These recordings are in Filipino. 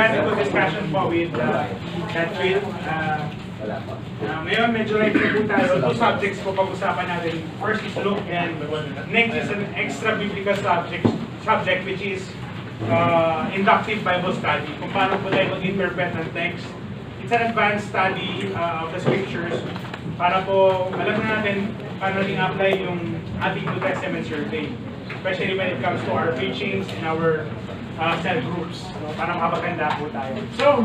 organic discussion po with Catherine. Ngayon, medyo light na po tayo. Two subjects po pag-usapan natin. First is Luke, and next is an extra biblical subject which is inductive Bible study. Kung paano po tayo mag-interpret ng text. It's an advanced study of the scriptures para po alam na natin paano rin apply yung ating New Testament survey. Especially when it comes to our preachings and our cell groups. So, para makapaganda po tayo. So,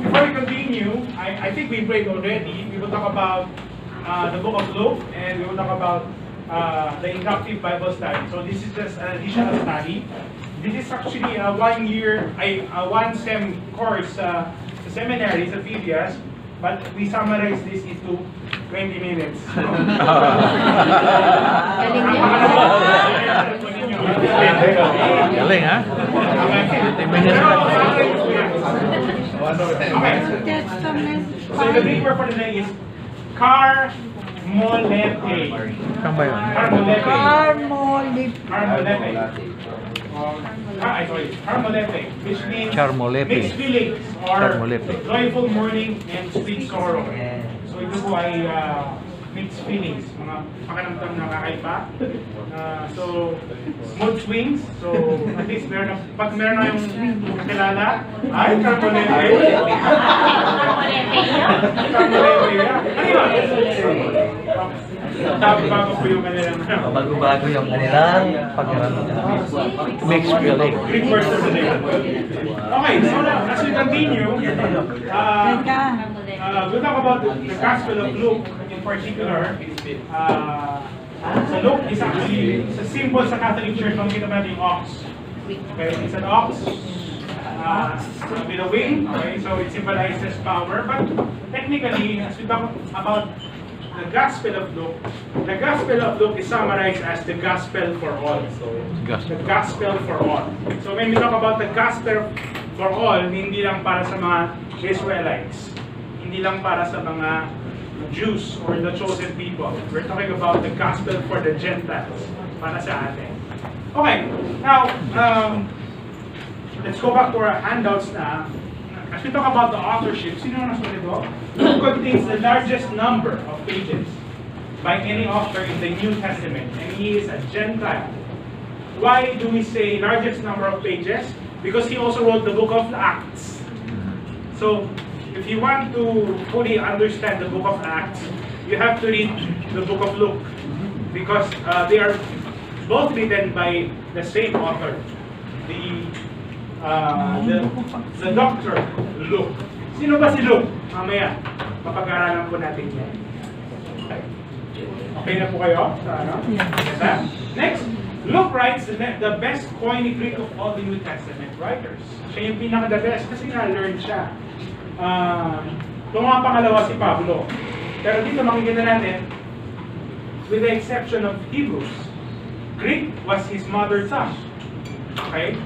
before we continue, I think we prayed already. We will talk about the book of Luke and we will talk about the inductive Bible study. So, this is just an additional study. This is actually a one-sem course sa seminary, sa Phileas, but we summarize this into 20 minutes. Galing, ha? 20 minutes. Okay. So the Greek word for today is carmolete. Saan ba yun? Carmolete, which means Charmolete. mixed feelings or Charmolete. joyful mourning and sweet sorrow. So ito po ay mixed feelings, mga pakiramdam na kakaiba. So mood swings. So at least pag meron na yung kilala, ay Carmolete. Carmolete. Bago po yung kanilang bago-bago yung kanilang pagkaramdam. Mixed feeling. Greek words for today. Okay, so now, as we continue, we'll talk about the Gospel of Luke in particular. So Luke is actually a symbol sa Catholic Church. Kung kita natin yung ox. Okay, it's an ox with a wing. Okay, so it symbolizes power. But technically, as we talk about the Gospel of Luke is summarized as the Gospel for all. The Gospel for all. So when we talk about the Gospel for all, hindi lang para sa mga Israelites, hindi lang para sa mga Jews or the chosen people. We're talking about the Gospel for the Gentiles, para sa atin. Okay, now let's go back to our handouts na. As we talk about the authorship, sino na nasulit ito? Luke contains the largest number of pages by any author in the New Testament, and he is a Gentile. Why do we say largest number of pages? Because he also wrote the book of Acts. So, if you want to fully understand the book of Acts, you have to read the book of Luke, because they are both written by the same author, the Dr. Luke. Sino ba si Luke? Mamaya, mapag-aralan po natin yan. Okay na po kayo? Yes, next, Luke writes the best Koine Greek of all the New Testament writers. Siya yung pinaka-the best kasi na-learn siya. Ito nga pangalawa si Pablo. Pero dito makikita natin, with the exception of Hebrews, Greek was his mother tongue. Okay?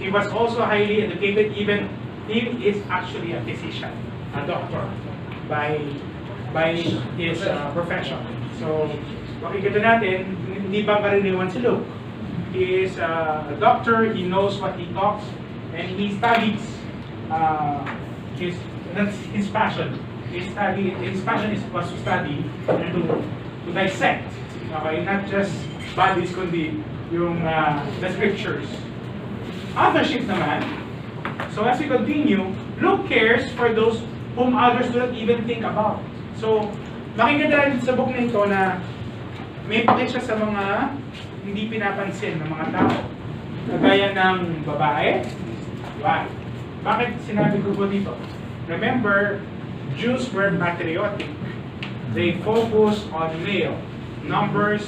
He was also highly educated, even he is actually a physician, a doctor, by his profession. So, makikita natin, hindi ba karaniwan si Luke? He is a doctor, he knows what he talks, and he studies that's his passion. His passion was to study and to dissect, okay? Not just bodies, kundi yung the scriptures. Authorship naman. So as we continue, Luke cares for those whom others do not even think about. So, makikita natin sa book na ito na may pakit siya sa mga hindi pinapansin ng mga tao. Kagaya ng babae. Why? Bakit sinabi ko po dito? Remember, Jews were patriotic. They focus on male numbers.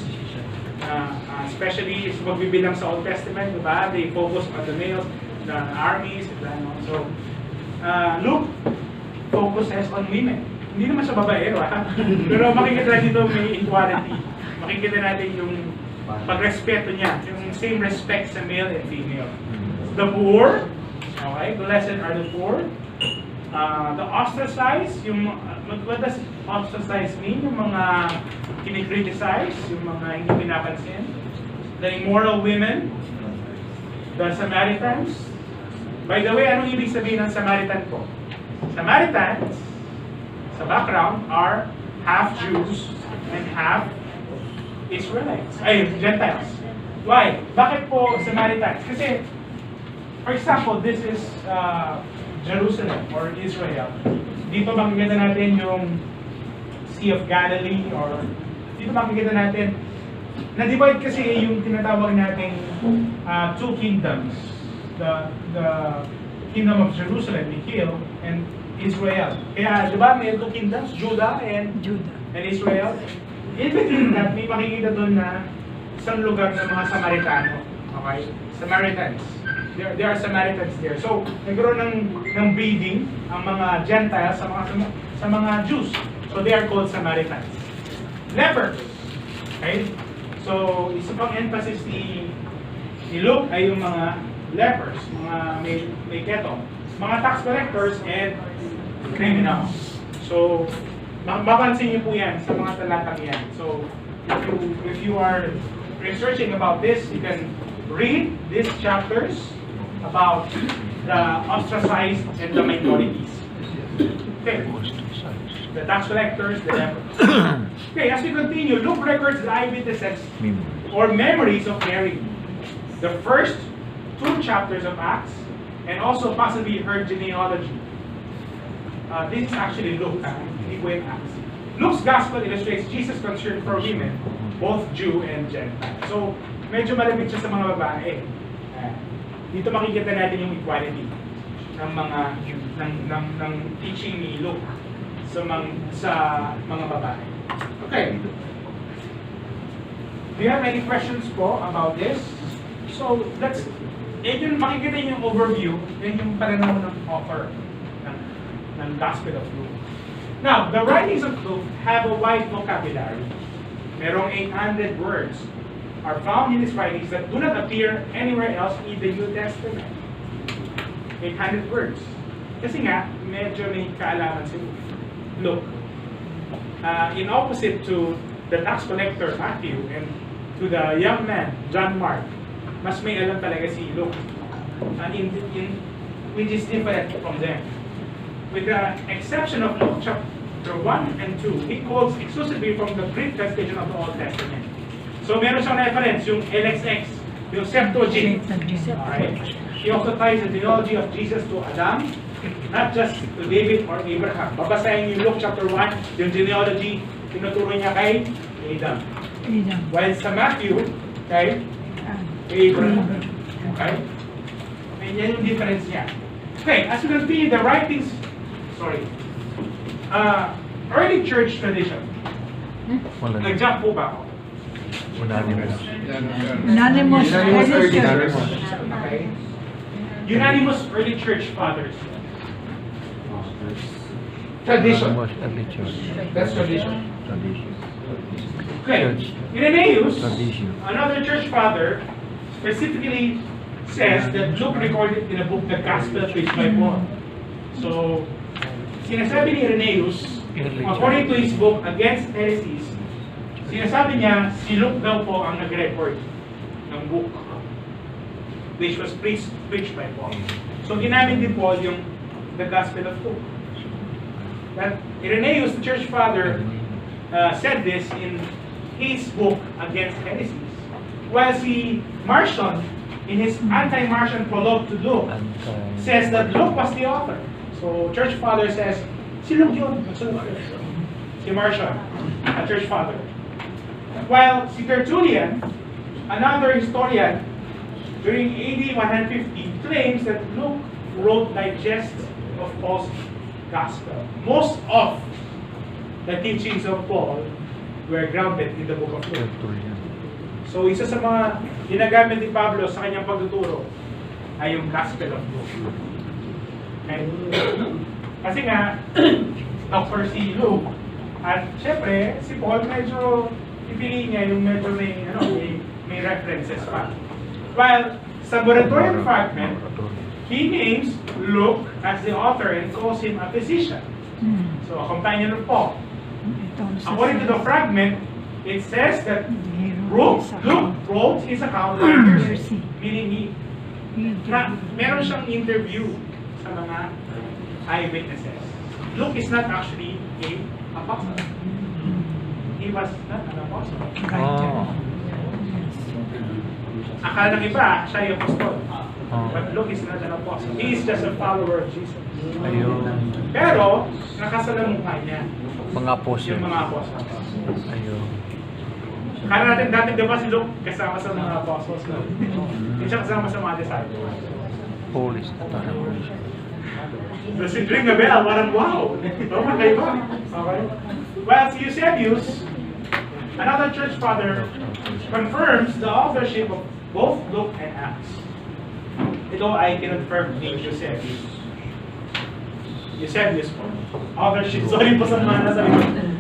Especially sa magbibilang sa Old Testament, diba? They focus on the males, the armies, and so Luke focuses on women. Hindi naman sa babaero, pero makikita dito may equality. Makikita natin yung pagrespeto niya, yung same respect sa male and female. The poor, okay, blessed are the poor. The ostracized, what does ostracize mean? Yung mga kinikriticize, yung mga hindi pinapansin. The immoral women, the Samaritans, By the way, anong ibig sabihin ng Samaritan po? Samaritans, sa background, are half Jews and half Israelites. Ay, Gentiles. Why? Bakit po Samaritans? Kasi, for example, this is Jerusalem or Israel. Dito makikita natin yung Sea of Galilee or dito makikita natin na-divide kasi yung tinatawag nating two kingdoms. The kingdom of Jerusalem, Mikhail, and Israel. Kaya, di ba, may two kingdoms, Judah and Israel. In between that, may makikita doon na isang lugar ng mga Samaritano. Okay? Samaritans. There are Samaritans there. So, nagkaroon ng breeding ang mga Gentiles sa mga Jews. So, they are called Samaritans. Lepers. Okay? So, isa pang emphasis ni Luke ay yung mga lepers, mga may keto, mga tax collectors and criminals. So, mapapansin niyo po yan sa mga talatang yan. So, if you are researching about this, you can read these chapters about the ostracized and the minorities. Okay. The tax collectors, the lepers. Okay, as we continue, Luke records the eyewitnesses or memories of Mary. The first 2 chapters of Acts, and also possibly her genealogy. This is actually Luke, hindi po yung Acts. Luke's gospel illustrates Jesus' concern for women, both Jew and Gentile. So, medyo malapit siya sa mga babae. Dito makikita natin yung equality ng mga ng teaching ni Luke sa mga babae. Okay. Do you have any questions po about this? So, yun makikita yung overview, yun yung pananaw ng author ng Gospel of Luke. Now, the writings of Luke have a wide vocabulary. Merong 800 words are found in his writings that do not appear anywhere else in the New Testament. 800 words. Kasi nga, medyo may kaalaman si Luke. In opposite to the tax collector Matthew and to the young man John Mark, mas may alam talaga si Luke, which is different from them. With the exception of Luke chapter 1 and 2, he quotes exclusively from the Greek translation of the Old Testament. So meron siyang reference, yung LXX, yung Septuagint. Alright? He also ties the genealogy of Jesus to Adam, not just to David or Abraham. Babasahin yung Luke chapter 1, yung genealogy, tinuturo niya kay Adam. While sa Matthew, kay Abraham. Okay? And yan yung difference niya. Okay, as we continue the writings, early church tradition. Nag-jump po ba ako? Unanimous. Okay. Unanimous early church fathers. Tradition. That's tradition. Okay. Irenaeus, another church father, specifically says that Luke recorded in a book the Gospel preached by Paul. So, sinasabi ni Irenaeus, according to his book Against Heresies, sinasabi niya si Luke daw po ang nag-record ng book which was preached by Paul. So, ginamit din Paul yung the Gospel of Luke. That Irenaeus, the church father, said this in his book Against Heresies. While si Marcion, in his anti-Marcion prologue to Luke, says that Luke was the author. So, church father says, si Luke yun. Si Marcion, a church father. While si Tertullian, another historian, during AD 150, claims that Luke wrote digests of Paul's gospel. Most of the teachings of Paul were grounded in the book of Luke. So, isa sa mga ginagamit ni Pablo sa kanyang pagtuturo ay yung Gospel of Luke. Okay? Kasi nga, Dr. si Luke, at syempre, si Paul medyo ipili niya yung medyo may references pa. While sa Moratorian fragment, he names Luke as the author and calls him a physician. So, a companion of Paul. According to the fragment, it says that Luke wrote his account of mercy, meaning meron siyang interview sa mga eyewitnesses. Luke is not actually a apostle. He was not an apostle. Oh. Akala ng iba, siya yung apostol. Oh. But Luke is not an apostle. He is just a follower of Jesus. Ayun. Pero, nakasalamuha niya Mga apostles. yung mga apostles. Ayun. Akala natin dati, di ba si Luke kasama sa mga apostles? No? Hindi siya kasama sa mga disciples. Police na talaga. Does it ring a bell? Parang wow! Okay ba? Okay. Well, si Eusebius, another church father, confirms the authorship of both Luke and Acts. Ito ay kinonfirm ni Eusebius. Eusebius po. Authorship. Sorry po sa mga nasa likod.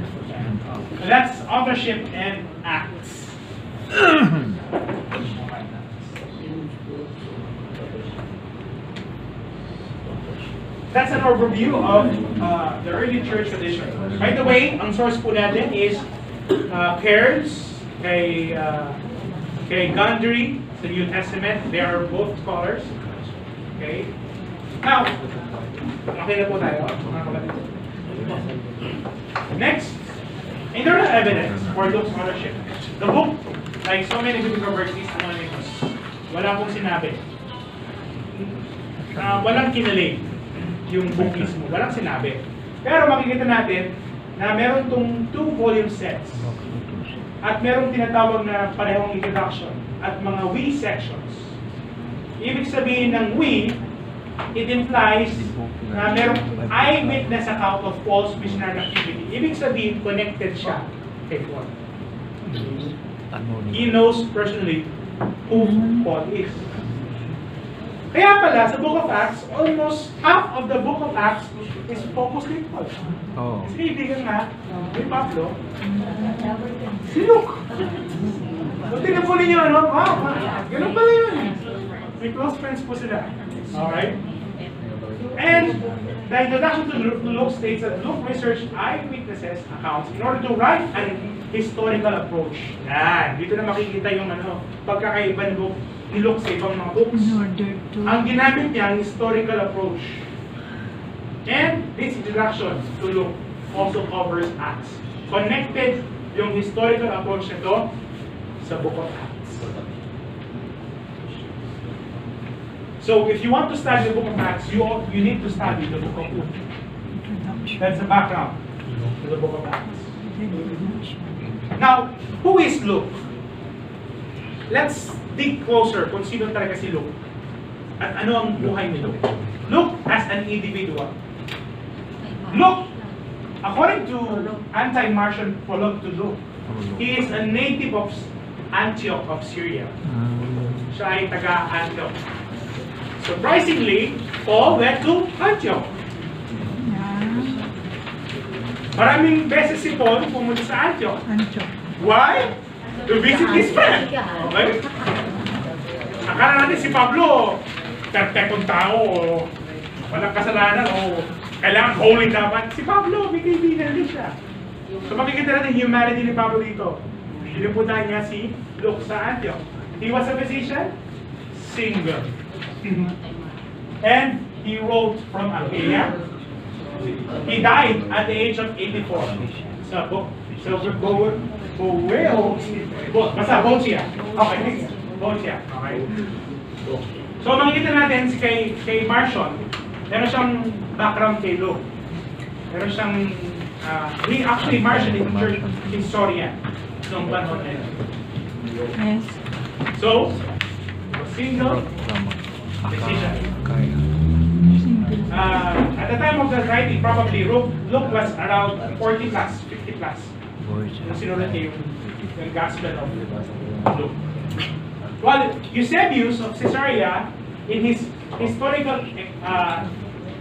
That's authorship and Acts. That's an overview of the early church tradition. By the way, ang source po natin is Cairns, kay Gundry, sa New Testament. They are both scholars. Okay? Now, okay na po tayo, mga kapatid. Next, internal evidence for Luke's authorship. The book, like so many biblical verses, anonymous. Wala pong sinabi. Walang kinalig yung book mismo. Walang sinabi. Pero makikita natin na meron tong 2-volume sets. At merong tinatawag na parehong introduction at mga we sections. Ibig sabihin ng we, it implies na merong eyewitness account of Paul's missionary activity. Ibig sabihin, connected siya kay Paul. He knows personally who Paul is. Kaya pala, sa Book of Acts, almost half of the Book of Acts is focused on Paul. Oh. Kasi kaibigan nga, ni Pablo, si Luke. So, tingnan po ninyo, ano? Wow, ganun pala yun. May close friends po sila. Alright? And the introduction to Luke states that Luke researched eyewitnesses accounts in order to write an historical approach. Yan. Dito na makikita yung pagkakaiba ni Luke sa ibang mga books. Ang ginamit niya, ang historical approach. And this introduction to Luke also covers Acts. Connected yung historical approach nito sa Book of Acts. So if you want to study the Book of Acts, you need to study the Book of Luke. That's the background to the Book of Acts. Now, who is Luke? Let's dig closer kung sino talaga si Luke. At ano ang buhay ni Luke. Luke as an individual. Luke, according to anti-Martian prologue to Luke, he is a native of Antioch of Syria. Siya ay taga-Antioch. Surprisingly, Paul went to Antioch. Maraming beses si Paul pumunta sa Antioch. Why? To visit his friend. Okay? Akala natin si Pablo, perfectong tao, o walang kasalanan, o kailangan holy dapat. Si Pablo, may kaibigan din siya. So makikita natin humanity ni Pablo dito. Pinipuntahan niya si Luke sa Antioch. He was a physician, single. And he wrote from Achaia. He died at the age of 84. Basta Bocia. Okay, Bocia. Okay. So makikita natin si kay Marcion, meron siyang background kay Luke. Meron siyang, actually Marcion is a church historian noong panahon na yun. Yes. So, single, physician. At the time of the writing, probably Luke was around 40 plus, 50 plus. Nung sinulat niya yung Gospel of Luke. While Eusebius of Caesarea, in his historical and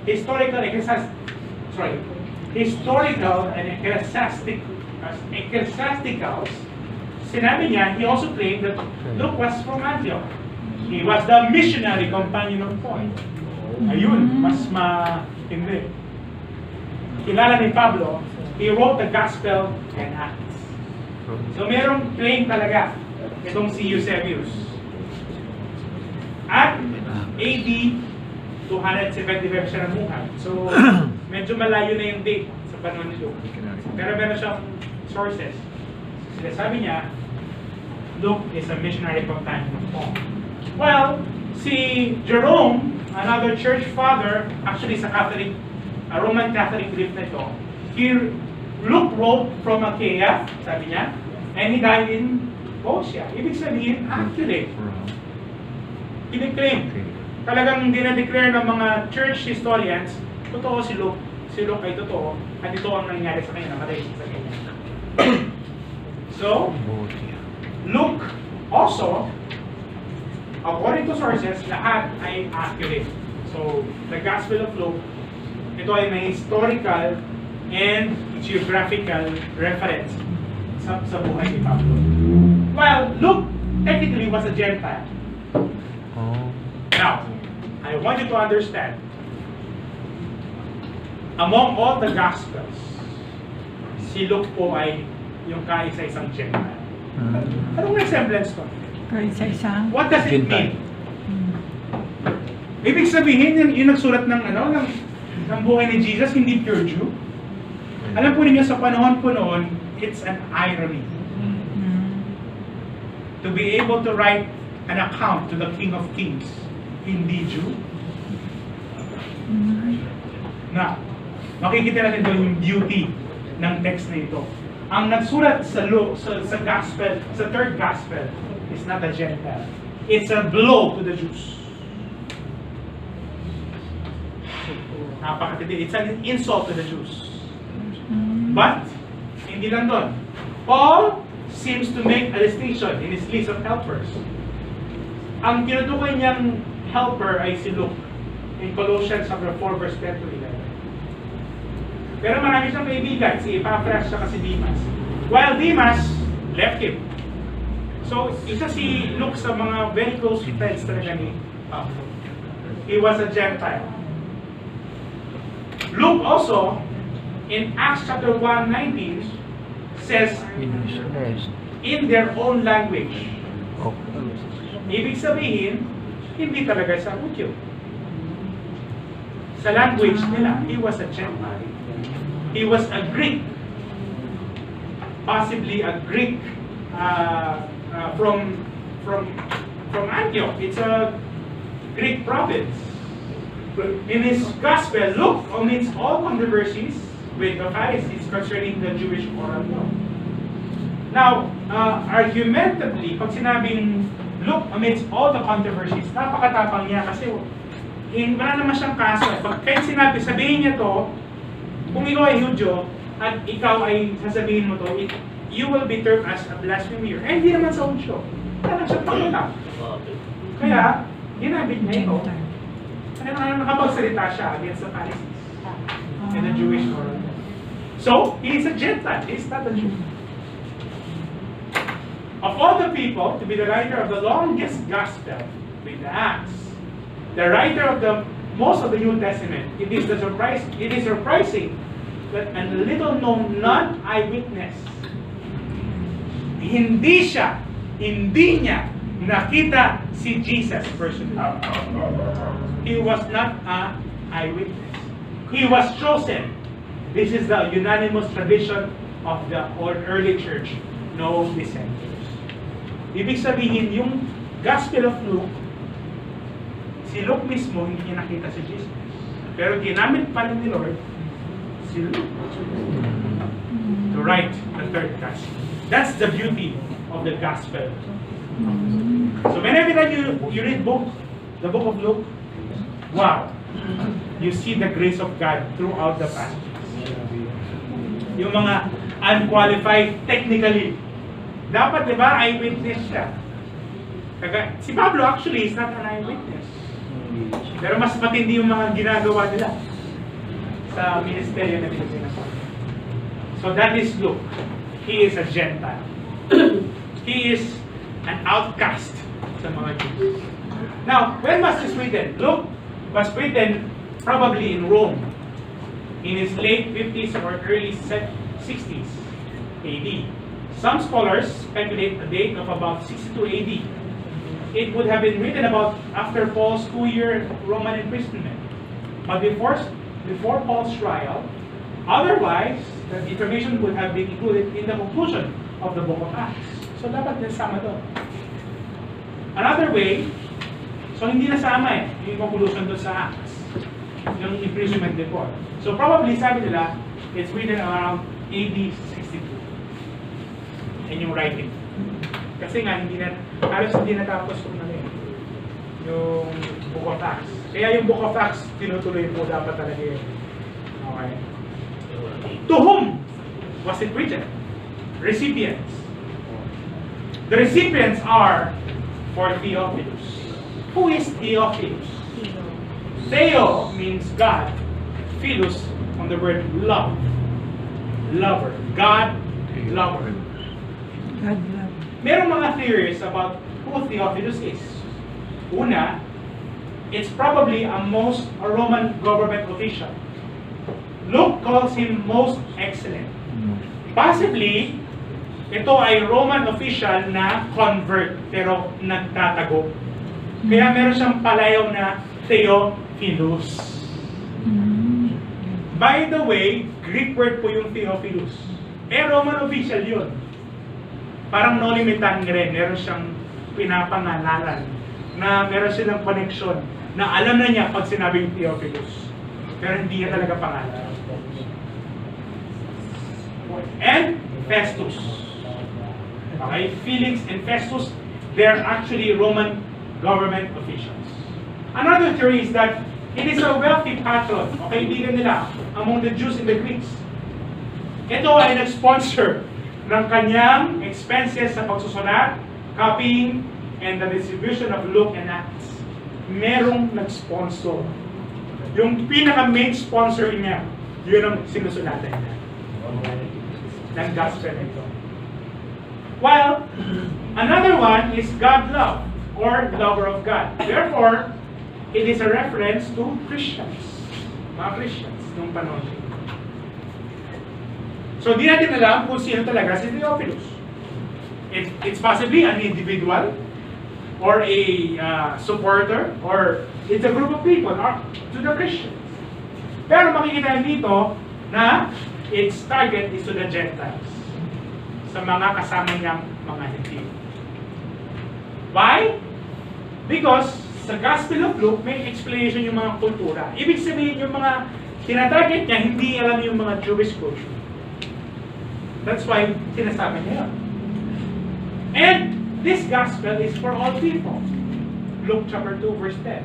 ecclesiasticals, sinabi niya, he also claimed that Luke was from Antioch. He was the missionary companion of Paul. Ayun, mas hindi. Kilala ni Pablo, he wrote the Gospel and Acts. So merong claim talaga itong si Eusebius. At AD 275 siya namuhay. So, medyo malayo na yung date sa panahon ni Luke. Pero meron siyang sources. Sabi niya, Luke is a missionary from time to time. Well, si Jerome, another church father, actually sa Catholic, Roman Catholic belief na ito, Luke wrote from Achaia, sabi niya, and he died in Bosia. Ibig sabihin, accurate. Kiniklaim. Talagang dinadeclare ng mga church historians, totoo si Luke. Si Luke ay totoo, at ito ang nangyari sa kanya, namatay sa kanya. So, Luke also, according to sources, lahat ay accurate. So, the Gospel of Luke, ito ay may historical and geographical reference sa buhay ni Pablo. Well, Luke technically was a Gentile. Now, I want you to understand, among all the Gospels, si Luke po ay yung kaisa-isang Gentile. Anong resemblance to? Kaisa-isang? What does it mean? Ibig sabihin, yung nagsulat ng buhay ni Jesus, hindi pure Jew. Alam po ninyo, sa panahon po noon, it's an irony. To be able to write an account to the King of Kings, hindi Jew. Na, makikita natin doon yung beauty ng text na ito. Ang nagsulat sa gospel, sa third gospel, is not a Gentile. It's a blow to the Jews. Napakatindi. It's an insult to the Jews. But, hindi lang doon. Paul seems to make a distinction in his list of helpers. Ang tinutukoy niyang helper ay si Luke in Colossians chapter 4 verse 10 to 11. Pero marami siyang kaibigan, si Epaphras at si Demas. While Demas left him. So, isa si Luke sa mga very close friends talaga ni Pablo. He was a Gentile. Luke also, in Acts chapter 1:19, says, in their own language. Ibig sabihin, hindi talaga sa Hudyo. Sa language nila, he was a Gentile. He was a Greek. Possibly a Greek from Antioch. It's a Greek province. In his gospel, Luke omits all controversies with the Pharisees concerning the Jewish oral law. Now, argumentatively, pag sinabing Luke omits all the controversies, napakatapang niya kasi wala naman siyang kaso. Kahit sabihin niya to, kung ikaw ay Hudyo at ikaw ay sasabihin mo to, you will be termed as a blasphemer. Eh, hindi naman sa Hudyo. Wala siyang pangulang. Kaya, ginamit niya ito. Nakapagsalita siya against the Pharisees and the Jewish oral law. So, he is a Gentile. He is not a Jew. Of all the people, to be the writer of the longest gospel with the Acts, the writer of the most of the New Testament, it is surprising that a little known non-eyewitness, hindi niya nakita si Jesus personally. He was not an eyewitness. He was chosen. This is the unanimous tradition of the early church. No dissenters. Ibig sabihin, yung Gospel of Luke, si Luke mismo, hindi niya nakita si Jesus. Pero ginamit pa rin ni Lord, si Luke, to write the third gospel. That's the beauty of the Gospel. So whenever you read the book of Luke, wow, you see the grace of God throughout the passages. Yung mga unqualified technically, dapat diba eyewitness siya. Si Pablo actually is not an eyewitness. Pero mas matindi yung mga ginagawa nila sa ministeryo na pinagsinasama. So that is Luke. He is a Gentile. He is an outcast sa mga Jews. Now, when was this written? Luke was written probably in Rome in his late 50s or early 60s AD. Some scholars speculate a date of about 62 AD. it would have been written about after Paul's 2-year Roman imprisonment. But before Paul's trial, otherwise, the information would have been included in the conclusion of the book of Acts. So dapat nasama doon. Another way, so hindi nasama yung conclusion doon sa Acts, yung imprisonment report. So probably sabi nila, it's written around AD 62. And yung writing. Kasi nga, halos hindi natapos yung Book of Acts. Kaya yung Book of Acts, tinutuloy mo dapat talaga yun. Okay. To whom was it written? Recipients. The recipients are for Theophilus. Who is Theophilus? Theo means God. Philos on the word love. Lover. God, lover. Merong mga theories about who Theophilus is. Una, it's probably a Roman government official. Luke calls him most excellent. Possibly, ito ay Roman official na convert, pero nagtatago. Kaya meron siyang palayaw na Theophilus. By the way, Greek word po yung Theophilus. Roman official yun. Parang nolimitan rin, meron siyang pinapangalanan na meron silang connection na alam na niya pag sinabing Theophilus. Pero hindi niya talaga pangalan. And Festus. Okay, Felix and Festus, they're actually Roman government officials. Another theory is that it is a wealthy patron, o kaibigan nila, among the Jews and the Greeks. Ito ay nag-sponsor ng kanyang expenses sa pagsusulat, copying, and the distribution of Luke and Acts. Merong nag-sponsor. Yung pinaka-main sponsor niya, yun ang sinusulatan niya. Ng gospel nito. While, another one is God love, or lover of God. Therefore, it is a reference to Christians. Mga Christians, nung panahon. So, di natin alam kung sino talaga si Theophilus. It's possibly an individual, or a supporter, or it's a group of people, or to the Christians. Pero makikita dito na its target is to the Gentiles. Sa mga kasama niyang mga Hintio. Why? Because sa Gospel of Luke, may explanation yung mga kultura. Ibig sabihin yung mga tinatarget niya, hindi alam yung mga Jewish culture. That's why sinasabi niya yun. And this Gospel is for all people. Luke chapter 2, verse 10.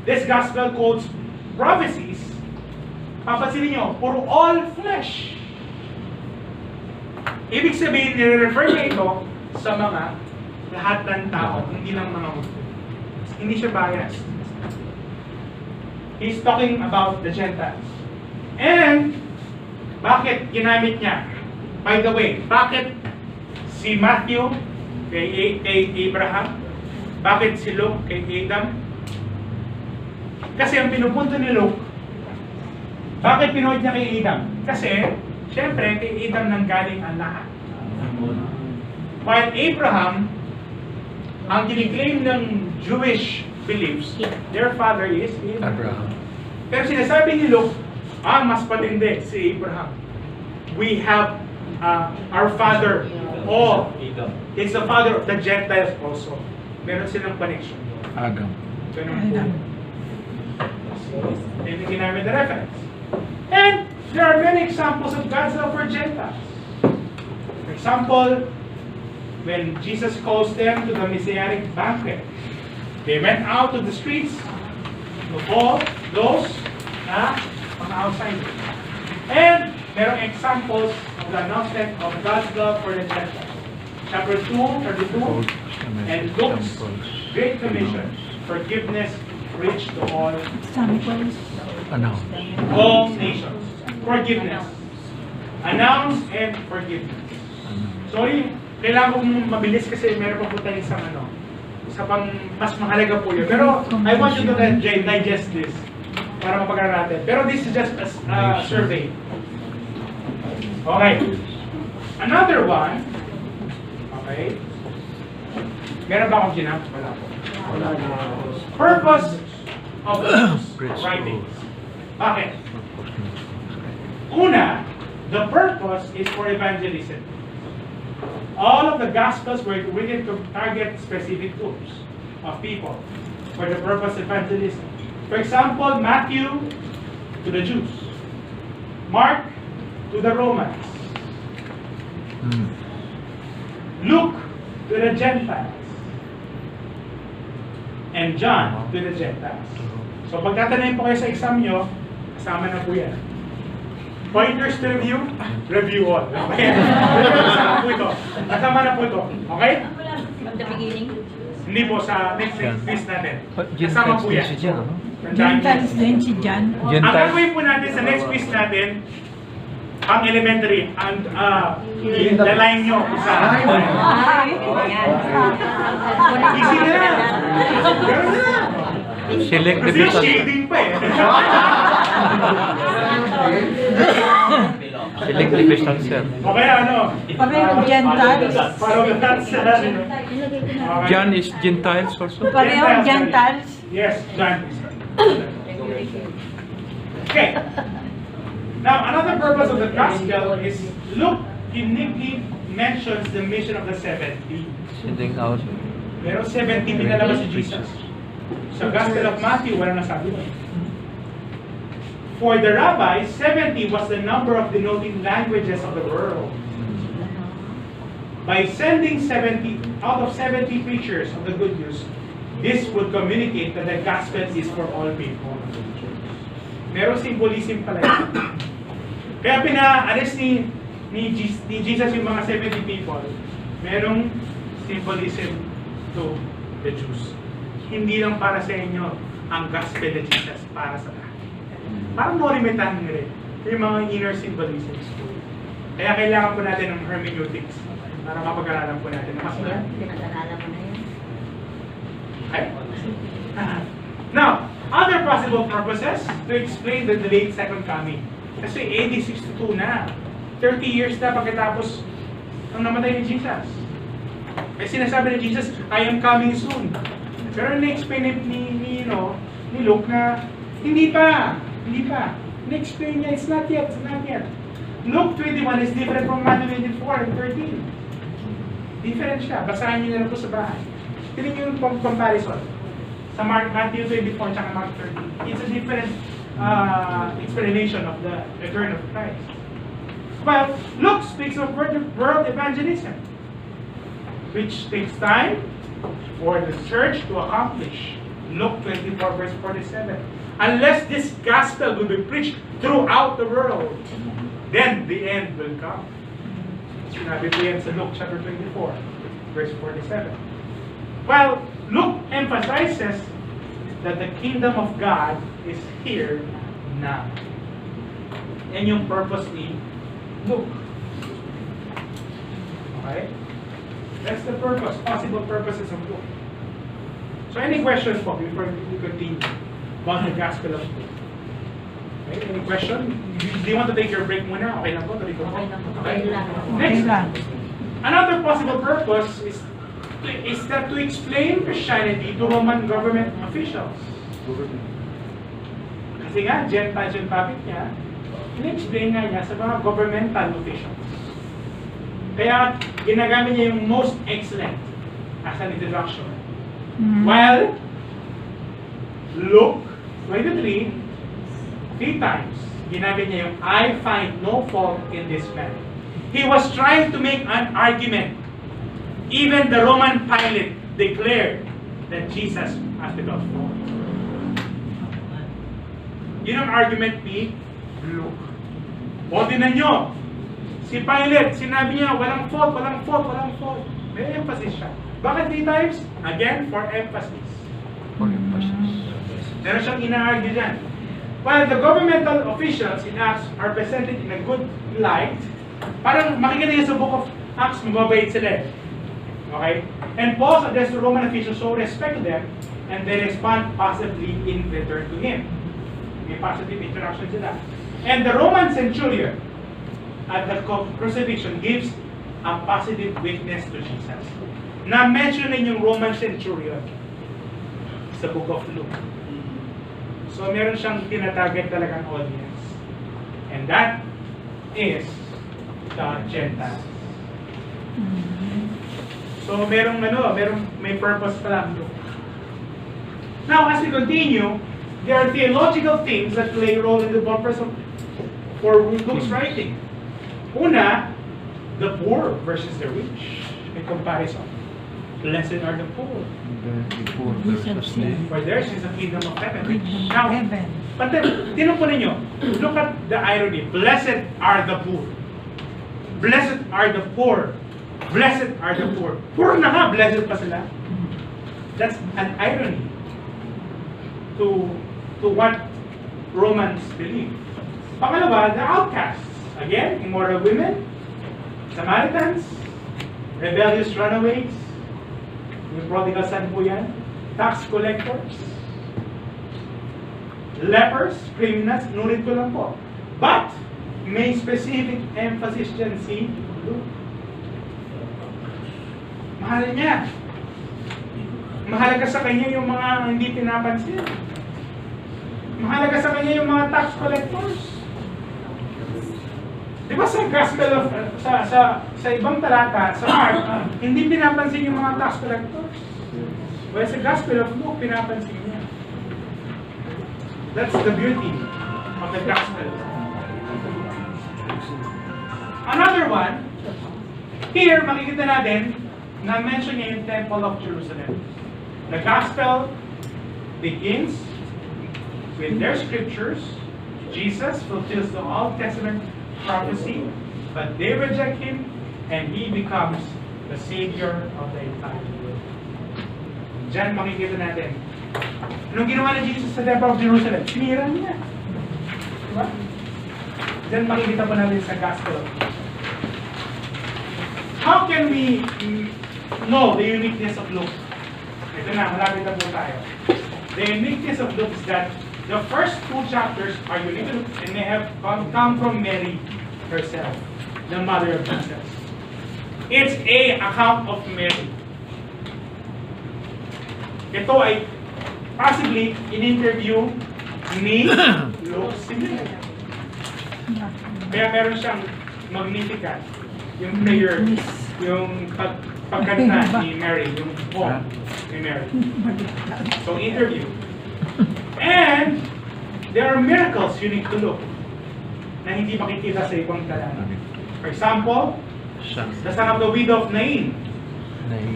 This Gospel quotes prophecies. Papansinin nyo, for all flesh. Ibig sabihin, nire-refer niya ito sa mga lahat ng tao, hindi lang mga Muslim. Hindi siya biased. He's talking about the Gentiles. And, bakit ginamit niya? By the way, bakit si Matthew kay Abraham? Bakit si Luke kay Adam? Kasi ang pinupunto ni Luke, bakit pinuhod niya kay Adam? Kasi, siyempre, kay Adam nanggaling ang lahat. While Abraham, ang kiniklaim ng Jewish beliefs, their father is Abraham. Pero sinasabi ni Luke, mas patindi si Abraham. We have our father, it's the father of the Gentiles also. Meron silang connection. Adam. Ganun po. Then ginamit the reference. And there are many examples of God's love for Gentiles. For example, when Jesus calls them to the Messianic banquet, they went out to the streets to call those na mga outsiders. And there are examples of the announcement of God's love for the Gentiles. Chapter 2, 32, and Luke's Great Commission, forgiveness reached to all nations. Forgiveness. Announce and forgiveness. Sorry, kailangan kong mabilis kasi meron pa po tayo isang sa pang mas mahalaga po yun. Pero I want you to digest this para mapag-aralan natin. Pero this is just a survey. Okay. Another one, okay, Meron ba akong ginap? Wala po. Purpose of Praise writings. Bakit? Una, the purpose is for evangelism. All of the Gospels were written to target specific groups of people for the purpose of evangelism. For example, Matthew to the Jews, Mark to the Romans, Luke to the Gentiles, and John to the Gentiles. So pag tatanungin po kayo sa exam nyo, kasama na po yan. Pointers to review, review all. Okay? Kasama po ito. Kasama na po ito. Okay? From the beginning. Hindi po sa next quiz natin. Kasama Gentiles po din yan. si Jan, ano? Gentiles din si Jan. Ang Gentiles. gagawin po natin sa next quiz natin, ang elementary, and line nyo sa easy na yan. Ganun na. Select the Kasi yung best. shading pa eh. Select the best answer. Okay, ano? Pareho Gentiles. Parang that's Jan is Gentiles also. Pareho Gentiles. Yes, John. Okay. Now, another purpose of the gospel is Luke uniquely mentions the mission of the 70. Sending out. Pero 70 pinalabas si Jesus. Sa Gospel of Matthew, wala nasabi. For the rabbis, 70 was the number of denoting languages of the world. By sending 70 out of 70 preachers of the good news, this would communicate that the gospel is for all people. Merong symbolism pala yun. Kaya pinaalis ni Jesus yung mga 70 people, merong symbolism to the Jews. Hindi lang para sa inyo ang gospel of Jesus, para sa lahat. Parang morimetahan rin yung mga inner symbolisms. Kaya kailangan po natin ng hermeneutics para mapag-aralan po natin. Mas Pinag-aralan mo na yun. okay? Now, other possible purposes to explain the delayed second coming. Kasi AD 62 na. 30 years na pagkatapos ang namatay ni Jesus. Eh sinasabi ni Jesus, I am coming soon. Pero na-explain ni Luke na hindi pa. Na-explain niya, it's not yet. Luke 21 is different from Matthew 24 and 13. Different siya. Basahin niyo na lang po sa bahay. Tingnan niyo yung comparison. Sa Matthew 24 at Mark 13. It's a different explanation of the return of Christ. Well, Luke speaks of world evangelism, which takes time for the church to accomplish. Luke 24 verse 47. Unless this gospel will be preached throughout the world, then the end will come. Sinabi po yan sa Luke chapter 24 verse 47. Well, Luke emphasizes that the kingdom of God is here now. And yung purpose ni Luke. Okay? That's the purpose, possible purposes of Luke. So any questions po before we continue about the Gospel of Luke? Okay, any question? Do you want to take your break muna? Okay lang po, tuloy ko po. Okay lang po. Okay. Okay lang. Next. Okay lang. Another possible purpose is that to explain Christianity to Roman government officials. Kasi nga, Gentiles yung topic niya, in-explain nga niya sa mga governmental officials. Kaya, ginagamit niya yung most excellent as an introduction. While, Luke 23, 3 times, ginamit niya yung, I find no fault in this man. He was trying to make an argument. Even the Roman Pilate declared that Jesus has the gospel. Yun ang argument ni Luke. O tinan nyo, si Pilate, sinabi niya, walang fault. May emphasis siya. Bakit 3 times? Again, for emphasis. For emphasis. Meron siyang ina-argue dyan. While the governmental officials in Acts are presented in a good light, parang makikita niyo sa book of Acts, mababait sila eh. Okay? And Paul addressed the Roman officials, so respect them, and they respond positively in return to him. May positive interaction sila. And the Roman centurion at the crucifixion gives a positive witness to Jesus. na-mention din yung Roman centurion sa Book of Luke. So meron siyang tinatarget talagang audience. And that is the Gentiles. So may purpose pala ang Luke. Now, as we continue, there are theological themes that play a role in the purpose for Luke's writing. Una, the poor versus the rich in comparison. Blessed are the poor, for theirs is the kingdom of heaven. Now, Heaven. but tinan po ninyo, look at the irony. Blessed are the poor. Blessed are the poor. Blessed are the poor. Poor na nga, blessed pa sila. That's an irony to what Romans believe. Pangalawa, the outcasts. Again, immoral women, Samaritans, rebellious runaways, yung prodigal son po yan, tax collectors, lepers, criminals, nulit ko lang po. But, may specific emphasis dyan si Luke. Mahal niya. Mahalaga sa kanya yung mga hindi pinapansin. Mahalaga sa kanya yung mga tax collectors. Di ba sa gospel of, sa ibang talata, sa Mark, hindi pinapansin yung mga tax collectors. Well, sa gospel of Luke, pinapansin niya. That's the beauty of the gospel. Another one, here makikita natin, na-mention niya yung Temple of Jerusalem. The gospel begins with their scriptures. Jesus fulfills the Old Testament prophecy, but they reject him, and he becomes the Savior of the entire world. Diyan makikita natin. Anong ginawa ni Jesus sa Temple of Jerusalem? Sinira niya. Diba? Diyan makikita pa natin sa gospel. How can we know the uniqueness of Luke? Ito na, malapit na po tayo. The uniqueness of Luke is that the first two chapters are unique and they have come from Mary herself, the mother of Jesus. It's a account of Mary. Ito ay possibly in-interview ni Luke si Mary. Kaya meron siyang Magnificat, yung prayer, yung pagkanta ni Mary, yung poem ni Mary. So interview. And there are miracles unique to Luke na hindi makikita sa ibang talata. For example, the son of the widow of Nain,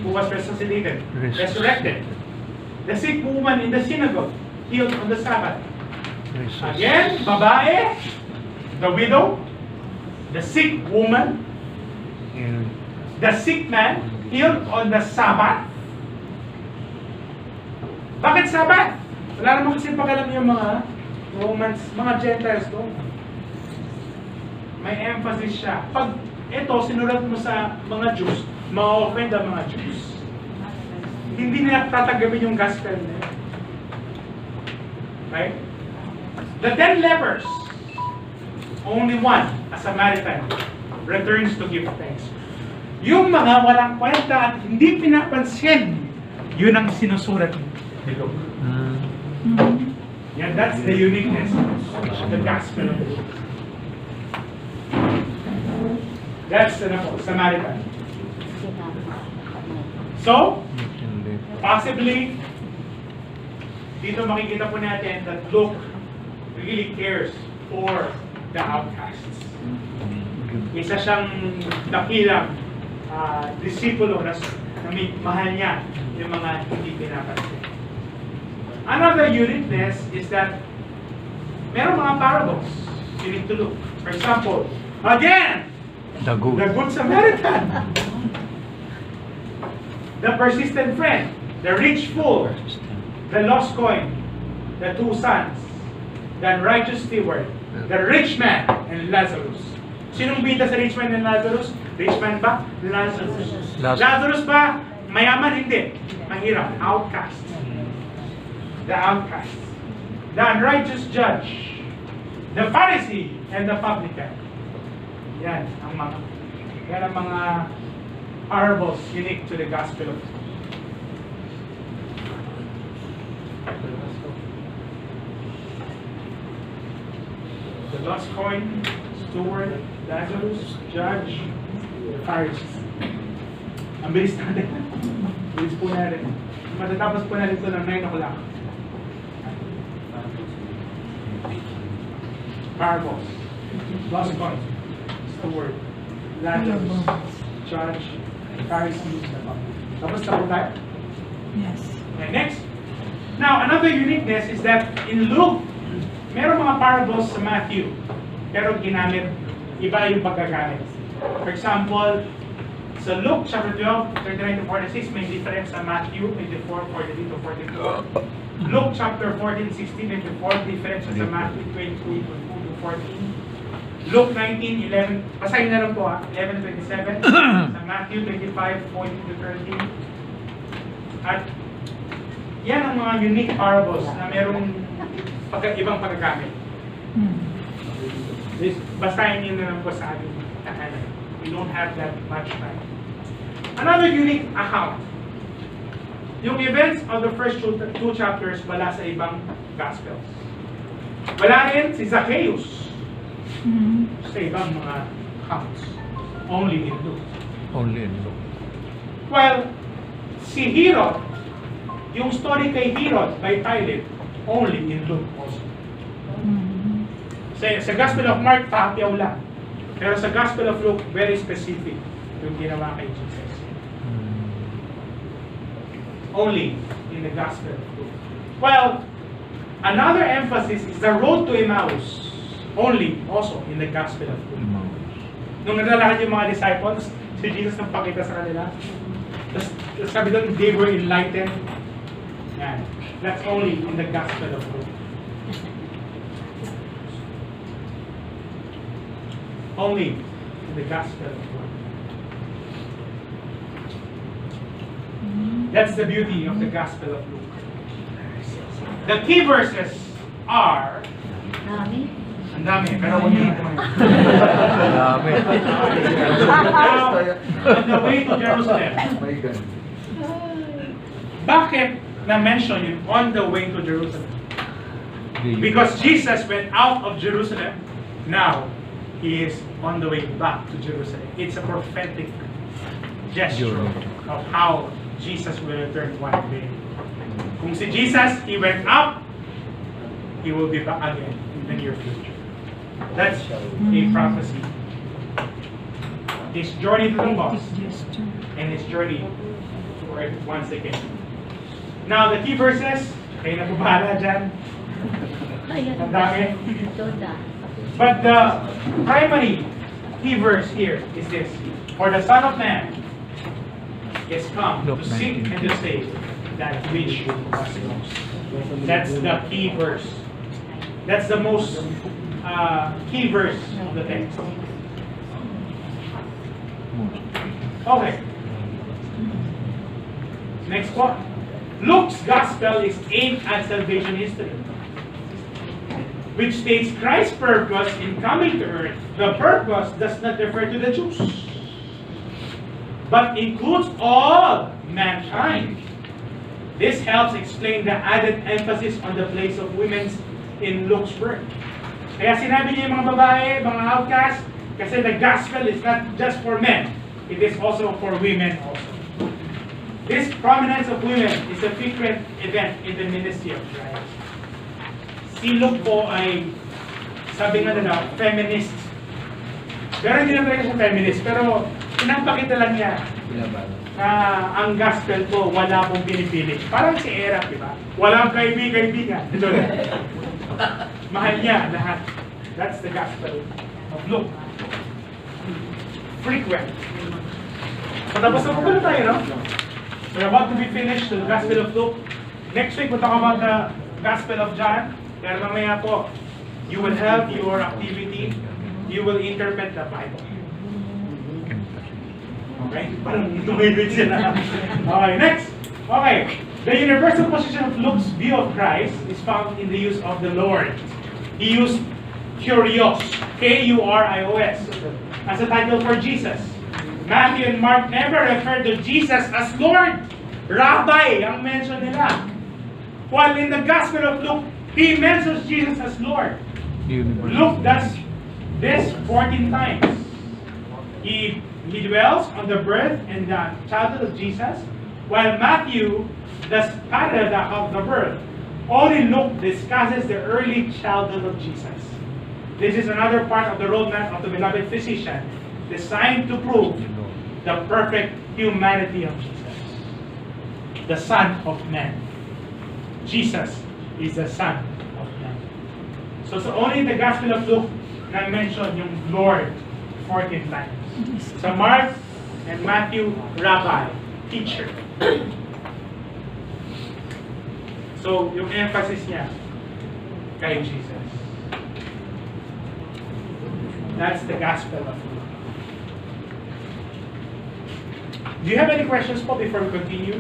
who was resuscitated, resurrected. The sick woman in the synagogue, healed on the Sabbath. Again, babae, the widow, the sick woman, the sick man, healed on the Sabbath. Bakit Sabbath? Wala naman kasi pag-alam yung mga Romans, mga Gentiles doon. May emphasis siya. Pag ito, sinulat mo sa mga Jews, ma-offend ang mga Jews. Hindi nila tatagawin yung gospel nila. Right? The 10 lepers, only one, a Samaritan, returns to give thanks. Yung mga walang kwenta at hindi pinapansin, yun ang sinusulat ni Luke. Yeah, that's the uniqueness of the gospel of Luke. That's the Samaritan. So, possibly, dito makikita po natin that Luke really cares for the outcasts. Isa siyang dakilang disipulo na mahal niya yung mga hindi pinapansin. Another uniqueness is that meron mga parables unique to Luke. For example, again, the good Samaritan, the persistent friend, the rich fool, the lost coin, the two sons, the righteous steward, the rich man, and Lazarus. Sinong bida sa rich man and Lazarus? Rich man ba? Lazarus. Lazarus ba? Mayaman? Hindi. Mahirap. Outcast. The outcast. The unrighteous judge. The Pharisee and the publican. Yan ang mga parables unique to the Gospel of Luke. The lost coin, steward, Lazarus, judge, Pharisees. Ang bilis natin. Bilis po natin. Matatapos po natin ito ng 9 o'clock. Parables, lost coin, steward, Lazarus, judge, Pharisees. Tapos na po tayo? Yes. Okay, next. Now, another uniqueness is that in Luke, meron mga parables sa Matthew, pero ginamit, iba yung pagkagamit. For example, sa Luke chapter 12, 39 to 46, may difference sa Matthew 24, 43 to 44. Luke chapter 14, 16, 24, difference sa Matthew 22, 22 to 14. Luke 19, 11, basahin na lang po 11 to 27, sa Matthew 25, 14 to 13. At yan ang mga unique parables na merong ibang pagkagamit. Basahin niyo na lang po sa ating tahanan. We don't have that much time. Another unique account. Yung events of the first two chapters wala sa ibang Gospels. Wala rin si Zacchaeus sa ibang mga accounts. Only in Luke. Only in Luke. Well, si Herod, yung story kay Herod by Pilate, only in Luke also. Sa Gospel of Mark, pahapiyaw lang. Pero sa Gospel of Luke, very specific yung ginawa kay Jesus. Only in the Gospel of Luke. Well, another emphasis is the road to Emmaus. Only also in the Gospel of Luke. Nung naglalakad yung mga disciples, si Jesus nang pakita sa kanila. Tapos sabi doon, they were enlightened. Yan. That's only in the Gospel of Luke. Only in the Gospel of Luke. That's the beauty of the Gospel of Luke. The key verses are... Dami. Ang dami, pero huwag niyo ito. Dami. Now, on the way to Jerusalem. Bakit na-mention yun, on the way to Jerusalem? Because Jesus went out of Jerusalem. Now, He is on the way back to Jerusalem. It's a prophetic gesture of how Jesus will return one day. Kung si Jesus, He went up, He will be back again in the near future. That's a prophecy. His journey to the cross and His journey to earth once again. Now, the key verses, kayo na po bahala dyan. Ang dami. But the primary key verse here is this. For the Son of Man is come to seek and to save that which was lost. That's the key verse. That's the most key verse of the text. Okay. Next one. Luke's gospel is aimed at salvation history, which states Christ's purpose in coming to earth. The purpose does not refer to the Jews, but includes all mankind. This helps explain the added emphasis on the place of women in Luke's birth. Kaya sinabi niya yung mga babae, mga outcasts, kasi the gospel is not just for men, it is also for women also. This prominence of women is a frequent event in the ministry of Christ. Si Luke po ay, sabi nga nila, feminist. Pero hindi naman siya feminist, pero pinapakita lang niya na ang gospel po, wala pong pinipili. Parang si Era, di ba? Walang kaibigan. Mahal niya lahat. That's the gospel of Luke. Frequent. Patapos na po pala tayo, no? We're about to be finished the Gospel of Luke. Next week, we'll talk about the Gospel of John. Pero mamaya po, you will have your activity. You will interpret the Bible. Okay? Parang tumibig siya na. Okay, next. Okay. The universal position of Luke's view of Christ is found in the use of the Lord. He used Kyrios, K-U-R-I-O-S, as a title for Jesus. Matthew and Mark never refer to Jesus as Lord. Rabbi ang mention nila. While in the Gospel of Luke, he mentions Jesus as Lord. Luke does this 14 times. He dwells on the birth and the childhood of Jesus, while Matthew does parallel of the birth. Only Luke discusses the early childhood of Jesus. This is another part of the roadmap of the beloved physician, designed to prove the perfect humanity of Jesus, the Son of Man. Jesus is the Son of Man. So only the Gospel of Luke na-mention yung Lord 14 times. Sa Mark and Matthew, Rabbi, teacher. So yung emphasis niya kay Jesus. That's the Gospel of Luke. Do you have any questions po before we continue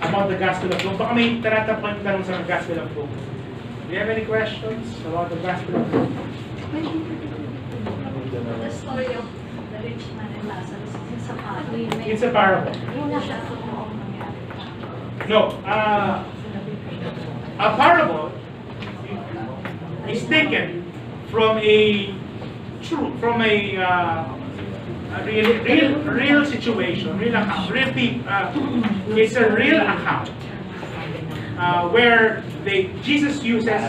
about the Gospel of Luke? Baka may taratapang tanong sa Gospel of Luke. Do you have any questions about the Gospel of Luke? The story of the rich man and Lazarus is a parable. It's a parable. Una siya totoong nangyari. No, a parable is taken from a real situation, real account, it's a real account where Jesus uses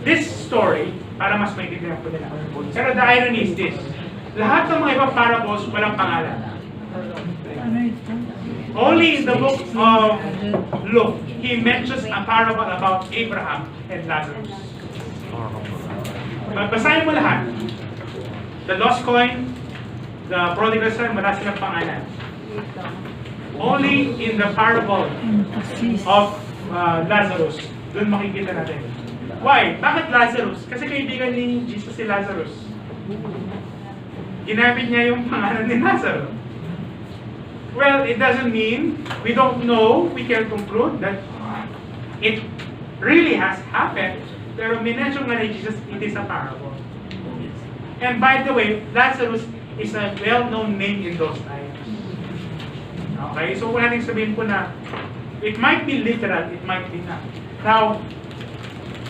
this story para mas maintindihan po nila. Pero the irony is this: lahat ng mga ibang parables walang pangalan. Ano ito? Only in the book of Luke, he mentions a parable about Abraham and Lazarus. Basahin mo lahat. The lost coin, the prodigal son, wala silang pangalan. Only in the parable of Lazarus, doon makikita natin. Why? Bakit Lazarus? Kasi kaibigan ni Jesus si Lazarus. Ginamit niya yung pangalan ni Lazarus. Well, it doesn't mean we don't know, we can conclude that it really has happened. Pero minention nga ni Jesus, it is a parable. And by the way, Lazarus is a well-known name in those times. Okay, so wala nang sabihin po na it might be literal, it might be not. Now,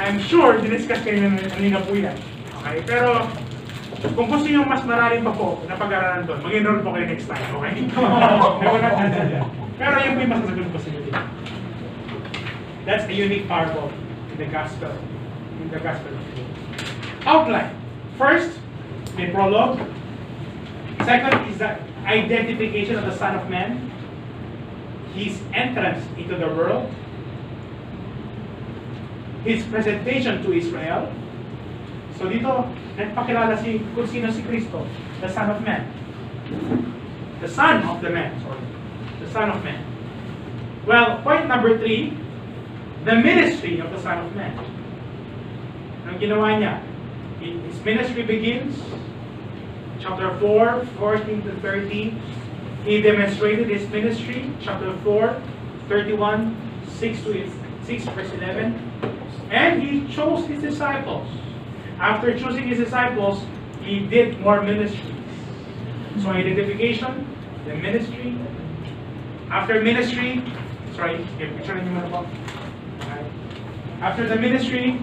I'm sure diniscuss kayo ng kanina po yan. Okay, pero kung gusto nyo mas marami pa po na pag-aralan doon, mag-enroll po kayo next time, okay? Pero yung may masasagot po sa inyo. That's a unique parable in the Gospel. In the Gospel of Luke. Outline. First, may prologue. Second is the identification of the Son of Man. His entrance into the world. His presentation to Israel. So dito, nagpakilala kung sino si Kristo, the Son of Man. The Son of the Man, sorry. The Son of Man. Well, point number 3, the ministry of the Son of Man. Ang ginawa niya, his ministry begins, chapter 4, 14 to 30. He demonstrated his ministry, chapter 4, 31, 6 verse 11. And he chose his disciples. After choosing his disciples, he did more ministries. So identification, the ministry. After ministry, after the ministry,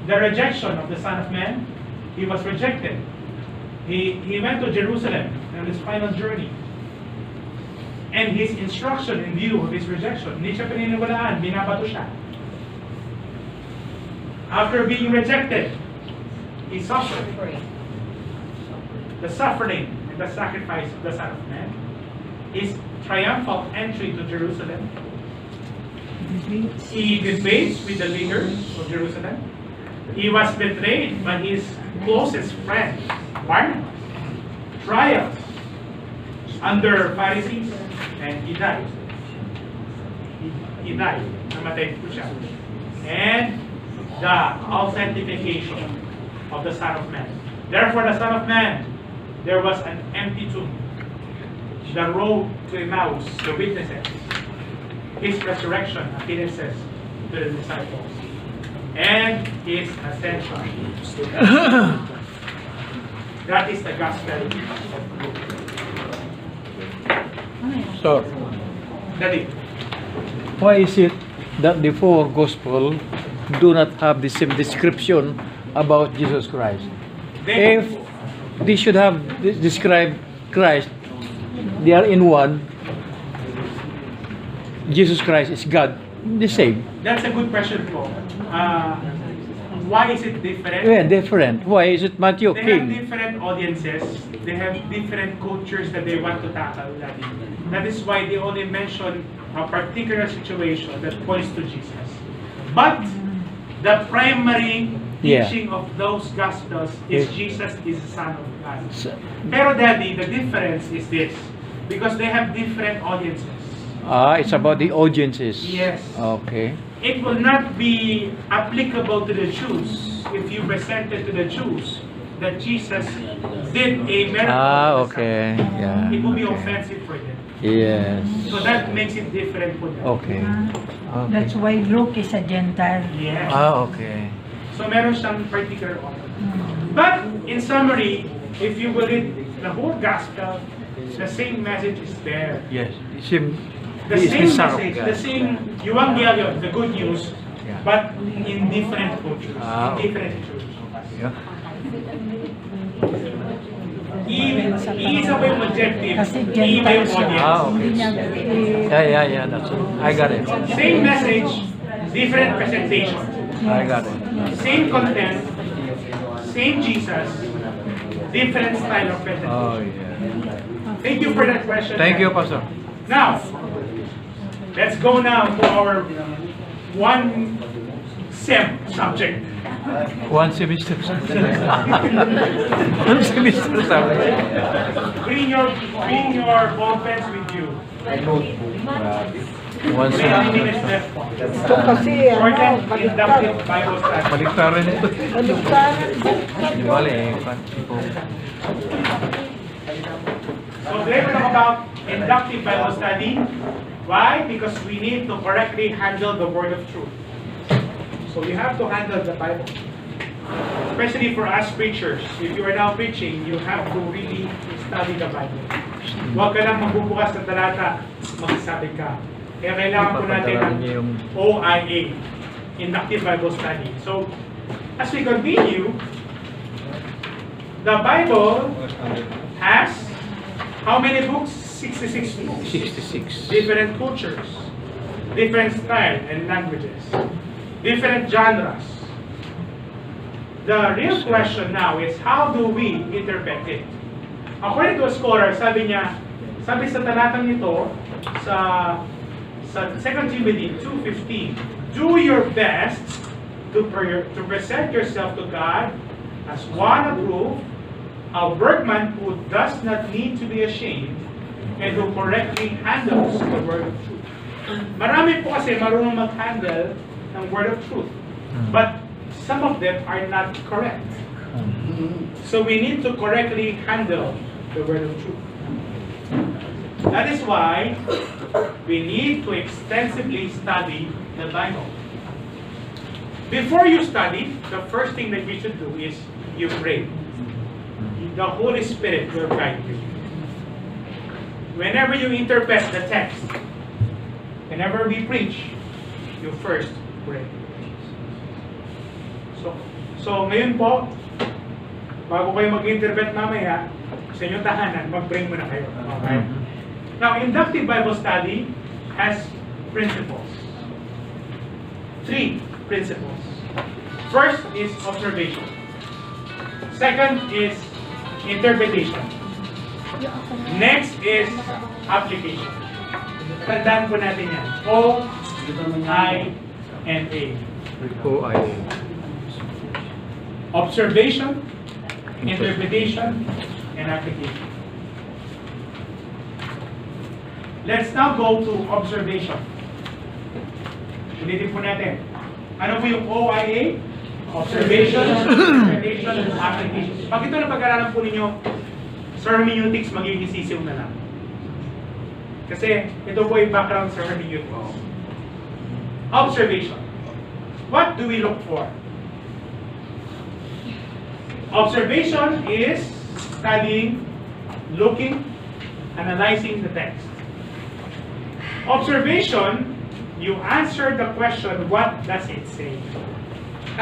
the rejection of the Son of Man. He was rejected. He went to Jerusalem on his final journey. And his instruction in view of his rejection, hindi siya pininiwalaan, binabato siya. After being rejected, he suffered. The suffering and the sacrifice of the Son of Man. His triumphal entry to Jerusalem. He debates with the leaders of Jerusalem. He was betrayed by his closest friend, Barnabas. Trials under Pharisees, and he died. He died. Namatay po siya. And the authentication of the Son of Man. Therefore, the Son of Man, there was an empty tomb. The road to Emmaus, the witnesses. His resurrection, appearances to the disciples. And his ascension. That is the gospel of Luke. So, Daddy. why is it that the four gospel do not have the same description about Jesus Christ? They, If they should have described Christ, they are in one. Jesus Christ is God, the same. that's a good question po. Why is it different? Yeah, different. Why is it Matthew They have King? different audiences. They have different cultures that they want to tackle. Daddy. That is why they only mention a particular situation that points to Jesus. But the primary Yeah. teaching of those gospels is Yeah. Jesus is the Son of God. So- Pero Daddy, the difference is this. Because they have different audiences. it's about the audiences. Yes. Okay. It will not be applicable to the Jews if you presented to the Jews that Jesus did a miracle. Okay. Yeah. It will be okay. offensive for them. Yes. So that makes it different for them. Okay. Okay. That's why Luke is a Gentile. Yes. Okay. So meron siyang particular order. But in summary, if you will read the whole gospel, the same message is there. Yes. Same. The he is same Son of message, God. the same Evangelion, the good news, Yeah. but in different cultures, Ah, in different churches. Yeah. Iisa ba yung objective? Kasi Iba yung Gentile siya. audience. Ah, okay. Hindi niya, Yeah. That's it. I got it. Same message, different presentation. I got it. Same content, same Jesus, different style of presentation. Oh yeah. Thank you for that question. Thank you, Pastor. Now, let's go now to our one SEM subject. One semester. One semester. Bring your ball pens with you. One 20 semester. minutes left. Ito kasi, Short and baliktad. inductive Bible study. Baliktaran ito. Baliktad. Di bale eh. So today we're talking about inductive Bible study. Why? Because we need to correctly handle the word of truth. So we have to handle the Bible. Especially for us preachers. If you are now preaching, you have to really study the Bible. Huwag ka lang magbubukas ng talata, magsasabi ka. Kaya kailangan po natin ng OIA, Inductive Bible Study. So, as we continue, the Bible has how many books? 66 books. 66. Different cultures, different style and languages, different genres. The real question now is how do we interpret it? According to a scholar, sabi sa talatang ito, sa 2 Timothy 2:15, do your best to present yourself to God as one approved, a workman who does not need to be ashamed, and who correctly handles the word of truth. Marami po kasi marunong mag-handle ng word of truth, but some of them are not correct. So we need to correctly handle the word of truth. That is why we need to extensively study the Bible. Before you study, the first thing that you should do is you pray. The Holy Spirit will guide you. Whenever you interpret the text, whenever we preach, you first pray. So ngayon po, bago kayo mag-interpret mamaya, sa inyong tahanan, mag-pray muna kayo. Okay? Now, inductive Bible study has principles. 3 principles. First is observation. Second is interpretation. Next is application. Tandaan po natin yan. O, I, and A. OIA. Observation, interpretation, and application. Let's now go to observation. Ulitin po natin. Ano po yung OIA? Observation, interpretation, and application. Pag ito na pag-aralan po ninyo, sa hermeneutics, magiging sisiw na lang. Kasi ito po yung background sa hermeneutics. Observation. What do we look for? Observation is studying, looking, analyzing the text. Observation, you answer the question, what does it say?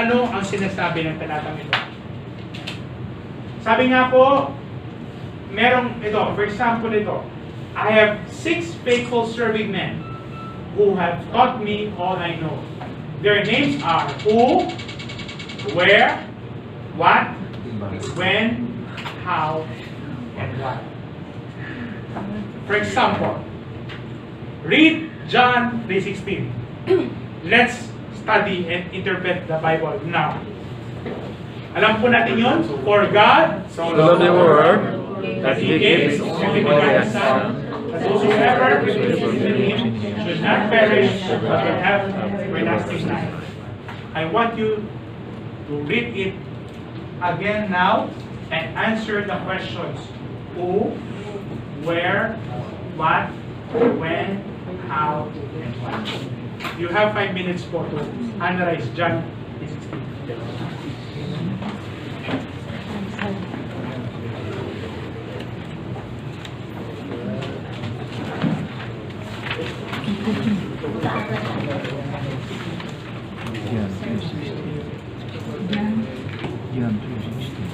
Ano ang sinasabi ng talatang ito? Sabi nga po, merong ito, for example ito, I have 6 faithful serving men who have taught me all I know. Their names are who, where, what, when, how, and why. For example, read John 3:16. Let's study and interpret the Bible now. Alam po natin yun? For God so loved the world that He gave His only begotten Son, that whosoever believes in Him should not perish but will have everlasting life. I want you to read it again now and answer the questions: who, where, what, when, how, and why. You have 5 minutes po to analyze John 3:16. John 3:16.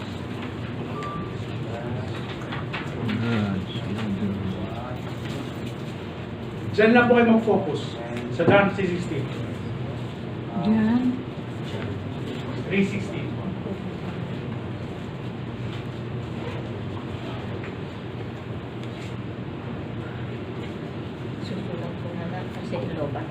Diyan lang po kayo mag-focus sa John 3:16. John 3:16. Susulat ko na lang kasi ilobat.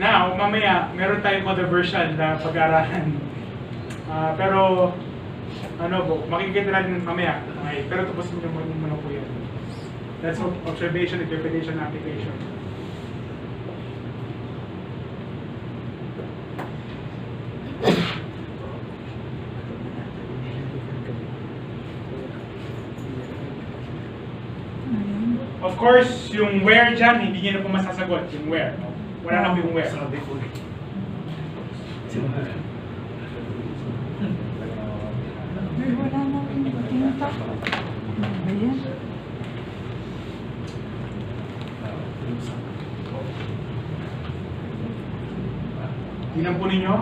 Now, mamaya, meron tayong other version na pag-aaralan. Pero, ano po, makikita natin mamaya. Okay, pero tapusin nyo muna po yan. That's observation, interpretation, application. Of course, yung where dyan, hindi nyo na po masasagot. Yung where. Wala na po yung where. Ay, wala na rin tinta. Ano ba yan? Tingnan po ninyo.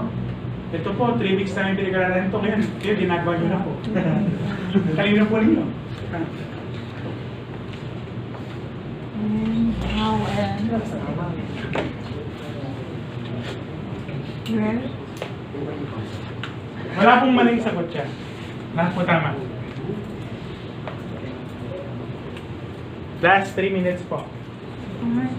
Ito po, 3 weeks namin pinag-aralan ito. Ngayon, kaya ginagawa nyo na po. Kanina po ninyo. And how and where? Wala pong maling sagot yan. Lahat po tama. Last 3 minutes po. Alright.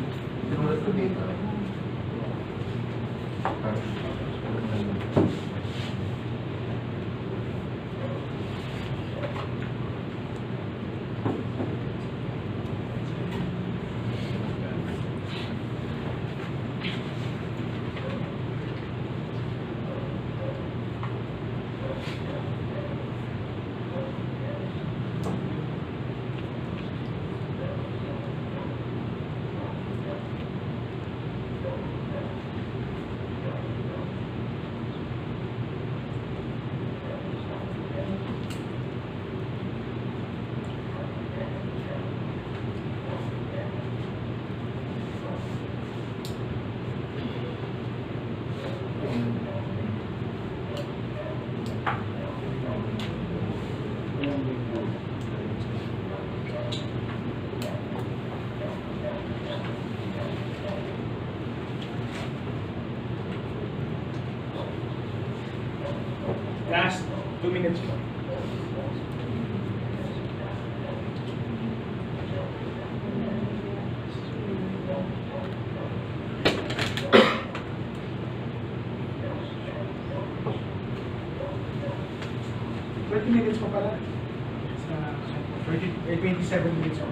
Last 2 minutes po. Minutes po pala. Sa 27 minutes po.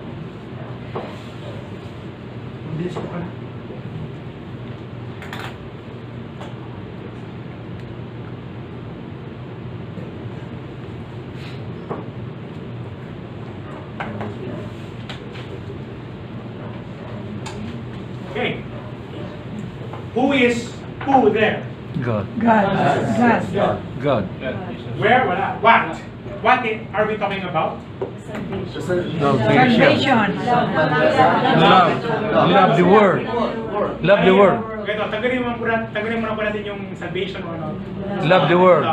Mabilis po pala. Okay. Who is who there? God. God. Where? Wala. What? What are we talking about? Salvation. Love the world. Love the world. Ganito, tanggalin mo na po natin yung salvation o ano. Love the world.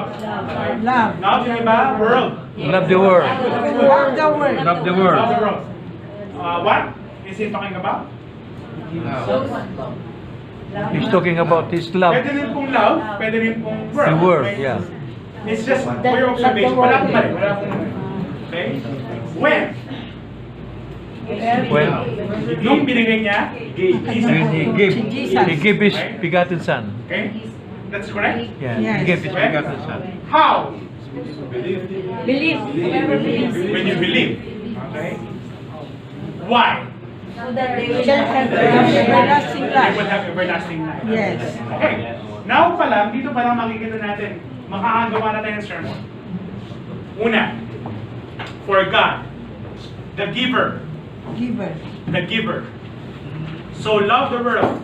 Love. Love yung iba, world. Love the world. Love the world. Love the Love world. the world. What is he talking about? He's talking about his love. Pwede rin pong love, pwede rin pong world. The world, Okay? yeah. It's just for your observation. Wala akong mali. Wala akong mali. Okay? When? When Nung binigay niya, when he gave his begotten son. okay? That's correct? Yeah, Yes. he gave his begotten son. How? Believe. Whoever believes. When you believe. Okay? Why? So that they will not have Everlasting You life. will have everlasting life. Yes. Okay. Now pa lang, dito pa lang makikita natin, makakagawa na tayo ng sermon. Una, for God, the giver, Giver. the giver, so loved the world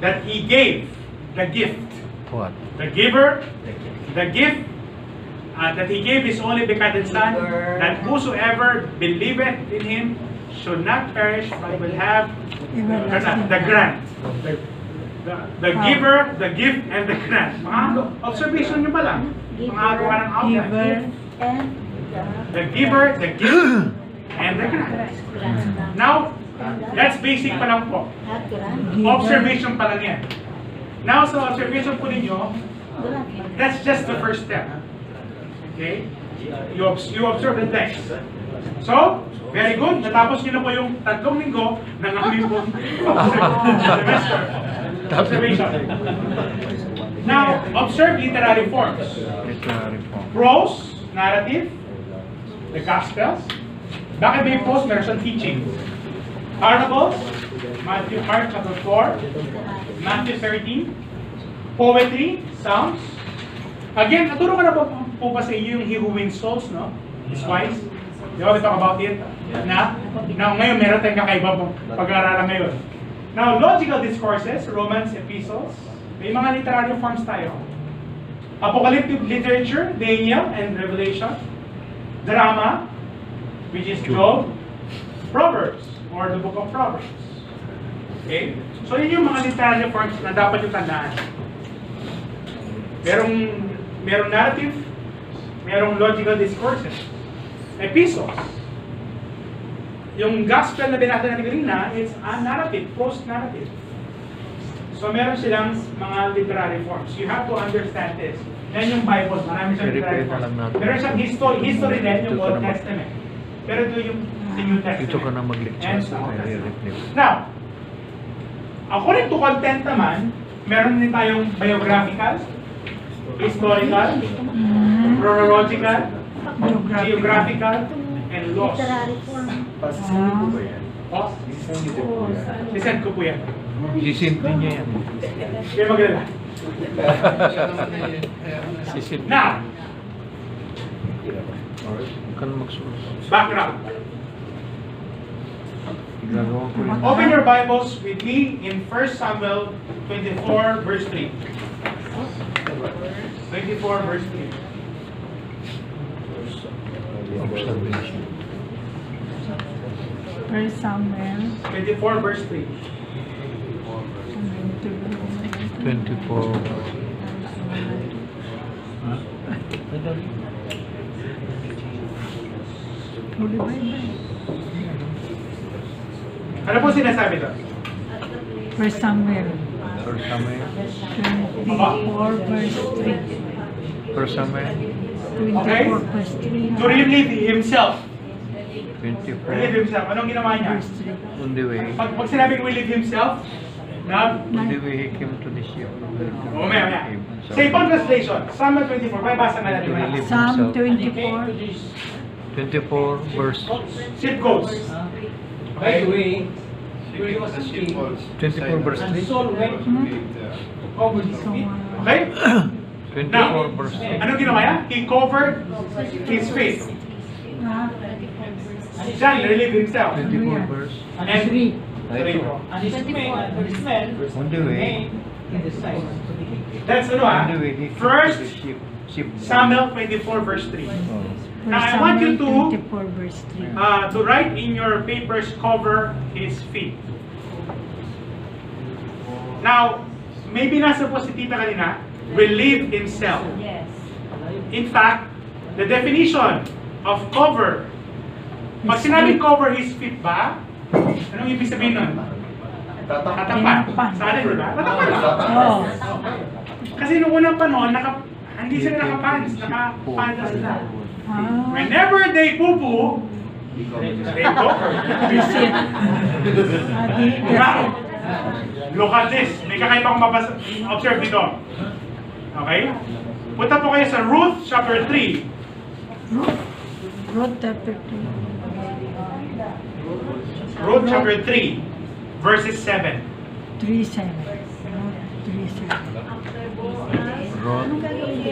that He gave the gift. What? The giver, the gift, that He gave His only begotten Son, that whosoever believeth in Him should not perish, but will have the grant. The giver, the gift, and the grant. Mga observation nyo pa lang. Mga gawa ng outline. Giver. and The giver, the gift, and the grant. Now, that's basic pa lang po. have grant. Observation pa lang yan. Now, sa observation po ninyo, Grant. that's just the first step. Okay? You observe the text. So, very good. Natapos nyo na po yung 3 linggo ng aming pong semester. Observation. Now, observe literary forms. Literary form. Prose, narrative, the Gospels. Bakit may prose? Meron siyang teaching. Parables, Mark chapter 4, Matthew 13. Poetry, Psalms. Again, naturo ko na po ba sa iyo yung He Who Wins Souls, no? Is wise. Di ba, we talk about it? Na ngayon meron tayong kakaiba pong pag-aaralan ngayon. Now, logical discourses, Romans, epistles, may mga literary forms tayo. Apocalyptic literature, Daniel and Revelation. Drama, which is Job. Proverbs, or the book of Proverbs. Okay? So, yun yung mga literary forms na dapat yung tandaan. Merong narrative, merong logical discourses. Epistles. Yung gospel na binasa natin kanina, it's a narrative, prose narrative. So meron silang mga literary forms. You have to understand this. Yan yung Bible, marami siyang literary forms. Meron siyang history din, yung Old Testament. Pero ito yung New Testament. Ito ka na mag-lecture. And sa Old Testament. I-reflect. Now, according to content naman, meron din tayong biographical, historical, chronological, geographical, and lost. Literary form. Lost? Sisend ko po yan. Sisintin niya yan. Kaya maglala. Sisintin. Now, Kan magsulat. background. Gagawa ko yun. Open your Bibles with me in 1 Samuel 24 verse 3. 24 verse 3. Observation. First Samuel. 24 verse 3. 24. Ano po sinasabi doon? First Samuel First Samuel. 24 verse 3. First Samuel. 24 verse 3. To relieve himself. 24. Relieve himself. Anong ginawa niya? Verse 3. On the way. Pag sinabing relieve himself, On the way he came to the ship. Maya. Sa ibang translation, Psalm 24, may basa nga natin. Relieve Psalm himself. 24 24 verse Ship goes. By the way, he was asleep. 24 verse And 3. Saul went over his so feet. Okay? 24 verse 3. Anong ginawa niya? He covered his face. John relieved himself. 24 verse. And And his Ito. and his smell On the way. remained in the sight of the people. that's ano On the way he came to First the ship. Ship. Samuel 24 verse 3. Oh. Now I want you to 24 verse 3. write in your papers, cover his feet. Now, maybe nasa po si Tita kanina, relieve himself. Yes. In fact, the definition of cover, pag sinabing cover his feet ba, anong ibig sabihin nun? Tatapan. Sa atin, di ba? Tatapan lang. Oh. Kasi noong unang panahon, hindi sila nakapants, nakapanta sila. Ah. Whenever they poo-poo, they cover. Now, look at this. May kakaibang observe dito. Okay? Punta po kayo sa Ruth chapter 3. Ruth chapter 2. Ruth chapter 3, verses 7. 3:7. 3:7. After Boaz, Rod.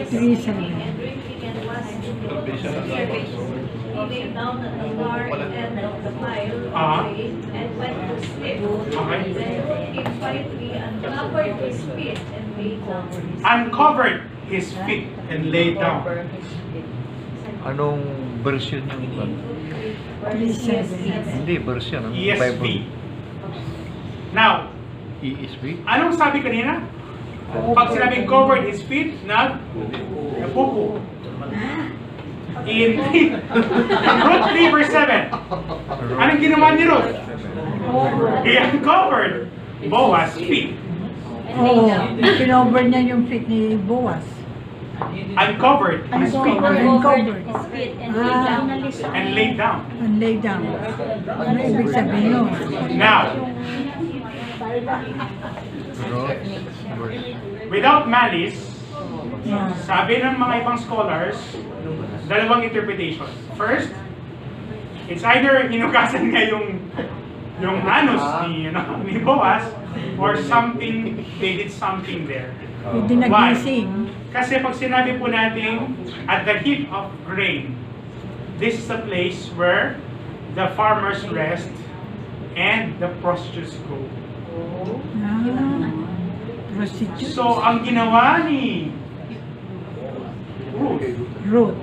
3:7. and drinking and washing his servants, he lay down at the far end of the pile of hay and went to sleep. Okay. Then he came quietly and covered his feet and lay down. Uncovered his feet and laid down. Anong version yung 3:7. Hindi version ng ESV. Bible. Now, ESV. anong sabi kanina? Pag sinabing covered his feet, napupo. In Ruth 3 verse 7, anong ginawa ni Ruth? He uncovered Boaz's feet. Oh, kinover niya yung feet ni Boaz. Uncovered his feet Uncovered. His feet and Ah. lay down. and laid down. And lay down. Ano ibig sabihin nun? Now, Rod. Verse. without malice, Ah. sabi ng mga ibang scholars, dalawang interpretation. First, it's either hinugasan niya yung anus ni Boaz, or something, they did something there. Hindi Why? nagising. Kasi pag sinabi po natin, at the heat of rain, this is a place where the farmers rest and the prostitutes go. Ah, prostitute. So, ang ginawa ni Ruth,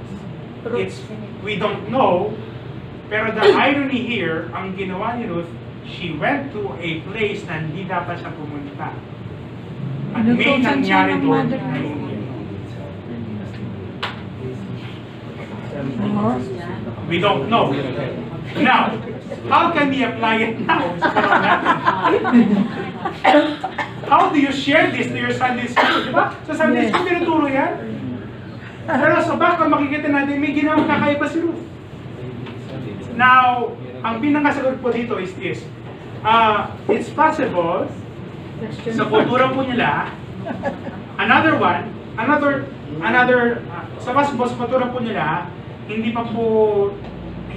Ruth. we don't know, pero the irony here, ang ginawa ni Ruth, she went to a place na hindi dapat siya pumunta. At may Inutusan siya nangyari ng doon. mother niya. Oh. We don't know. Now, how can we apply it now? How do you share this to your Sunday school? Diba? Sa Sunday school, tinuturo yan. Pero sa baka makikita natin, may ginawang kakaiba si Ruth. Now, ang pinakasagot po dito is this. It's possible, sa kultura po nila, sa kultura po nila,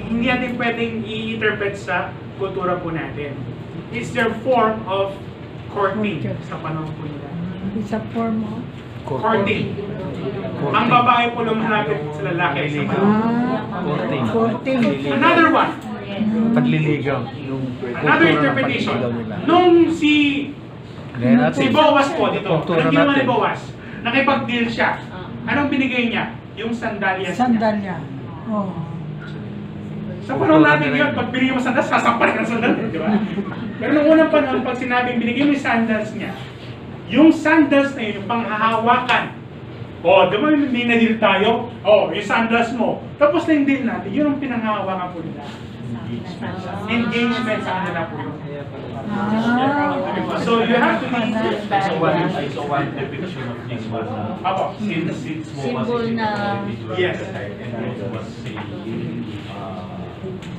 hindi natin pwedeng i-interpret sa kultura po natin. It's their form of courting sa panahon po nila. It's a form of... Courting. Ang babae po lumalapit sa lalaki sa panahon. Courting. Courting. Another one. Pagliligaw. Yung Another interpretation. pagliligaw nila. Nung si Gaya natin. Boaz po dito, Kultura anong ginawa ni natin. Boaz? Nakipag-deal siya. Anong binigay niya? Yung sandalias niya. Sandalya. Oh. Sa panahon natin yun, pag binigay mo sandals, sasampalin ng sandals, di ba? Pero nung unang panahon, pag sinabing binigay mo yung sandals niya, yung sandals na yun, yung panghahawakan Oh, di ba may na-deal tayo? Oh, yung sandals mo. Tapos na yung deal natin. Yun ang pinangahawakan po nila. Engagement sa kanila po yun. So you have to be... So one depiction of this was Apo. since Boaz Symbol is na- Yes. and Ruth was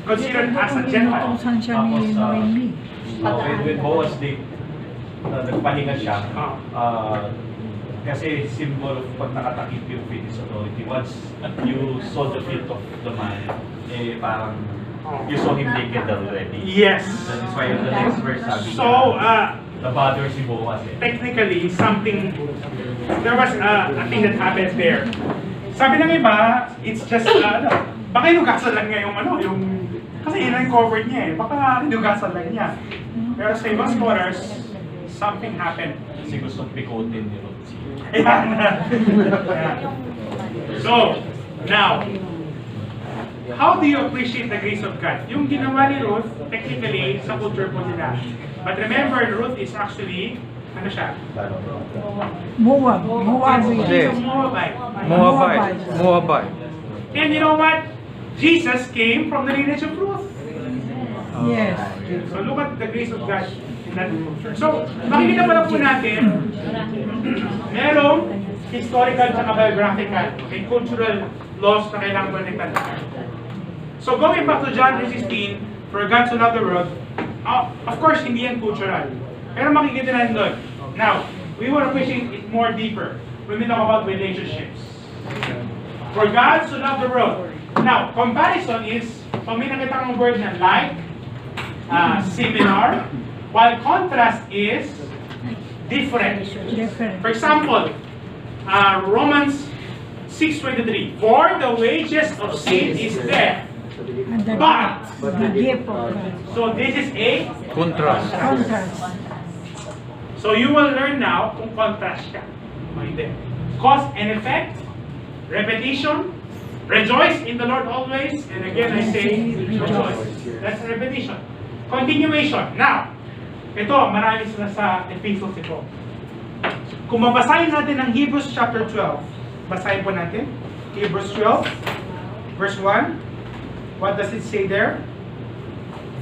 Considered as a Gentile. Kung saan siya ni Noemi. when Boaz did nagpahinga siya, Ah. kasi symbol of pag nakatakip yung feet is authority. Once you saw the feet of the man, parang you saw him naked already. Yes. That is why the next verse sabi So, the father si Boaz technically, there was a thing that happened there. Sabi ng iba, it's just, baka inugasan lang niya kasi yun ang covered niya baka inugasan lang niya. Pero sa ibang scholars, something happened. Kasi gustong pikotin ni Ruth. Ayan. So, now, how do you appreciate the grace of God? Yung ginawa ni Ruth, technically, sa culture po nila. But remember, Ruth is actually, ano siya? Moabite. She's a Moabite. Moabite. And you know what? Jesus came from the lineage of Ruth. Yes. So look at the grace of God in that culture. So, makikita pala po natin, merong historical at biographical, okay, cultural laws na kailangan ko nagtandaan. So going back to John 3:16, for God so loved the world, of course, hindi yan cultural. Pero makikita natin doon. Now, we will appreciate it more deeper when we talk about relationships. For God so loved the world. Now, comparison is, pag may nakita kang word na like, similar, while contrast is different. Different. For example, Romans 6:23, for the wages of sin is death. And the gift of God. So this is a Contrast. Contrast. So you will learn now kung contrast siya. Hindi. Cause and effect, repetition, rejoice in the Lord always, and again I say, rejoice. That's repetition. Continuation. Now, ito, marami sila sa epistles ito. Kung mabasahin natin ang Hebrews chapter 12, basahin po natin. Hebrews 12, verse 1. What does it say there?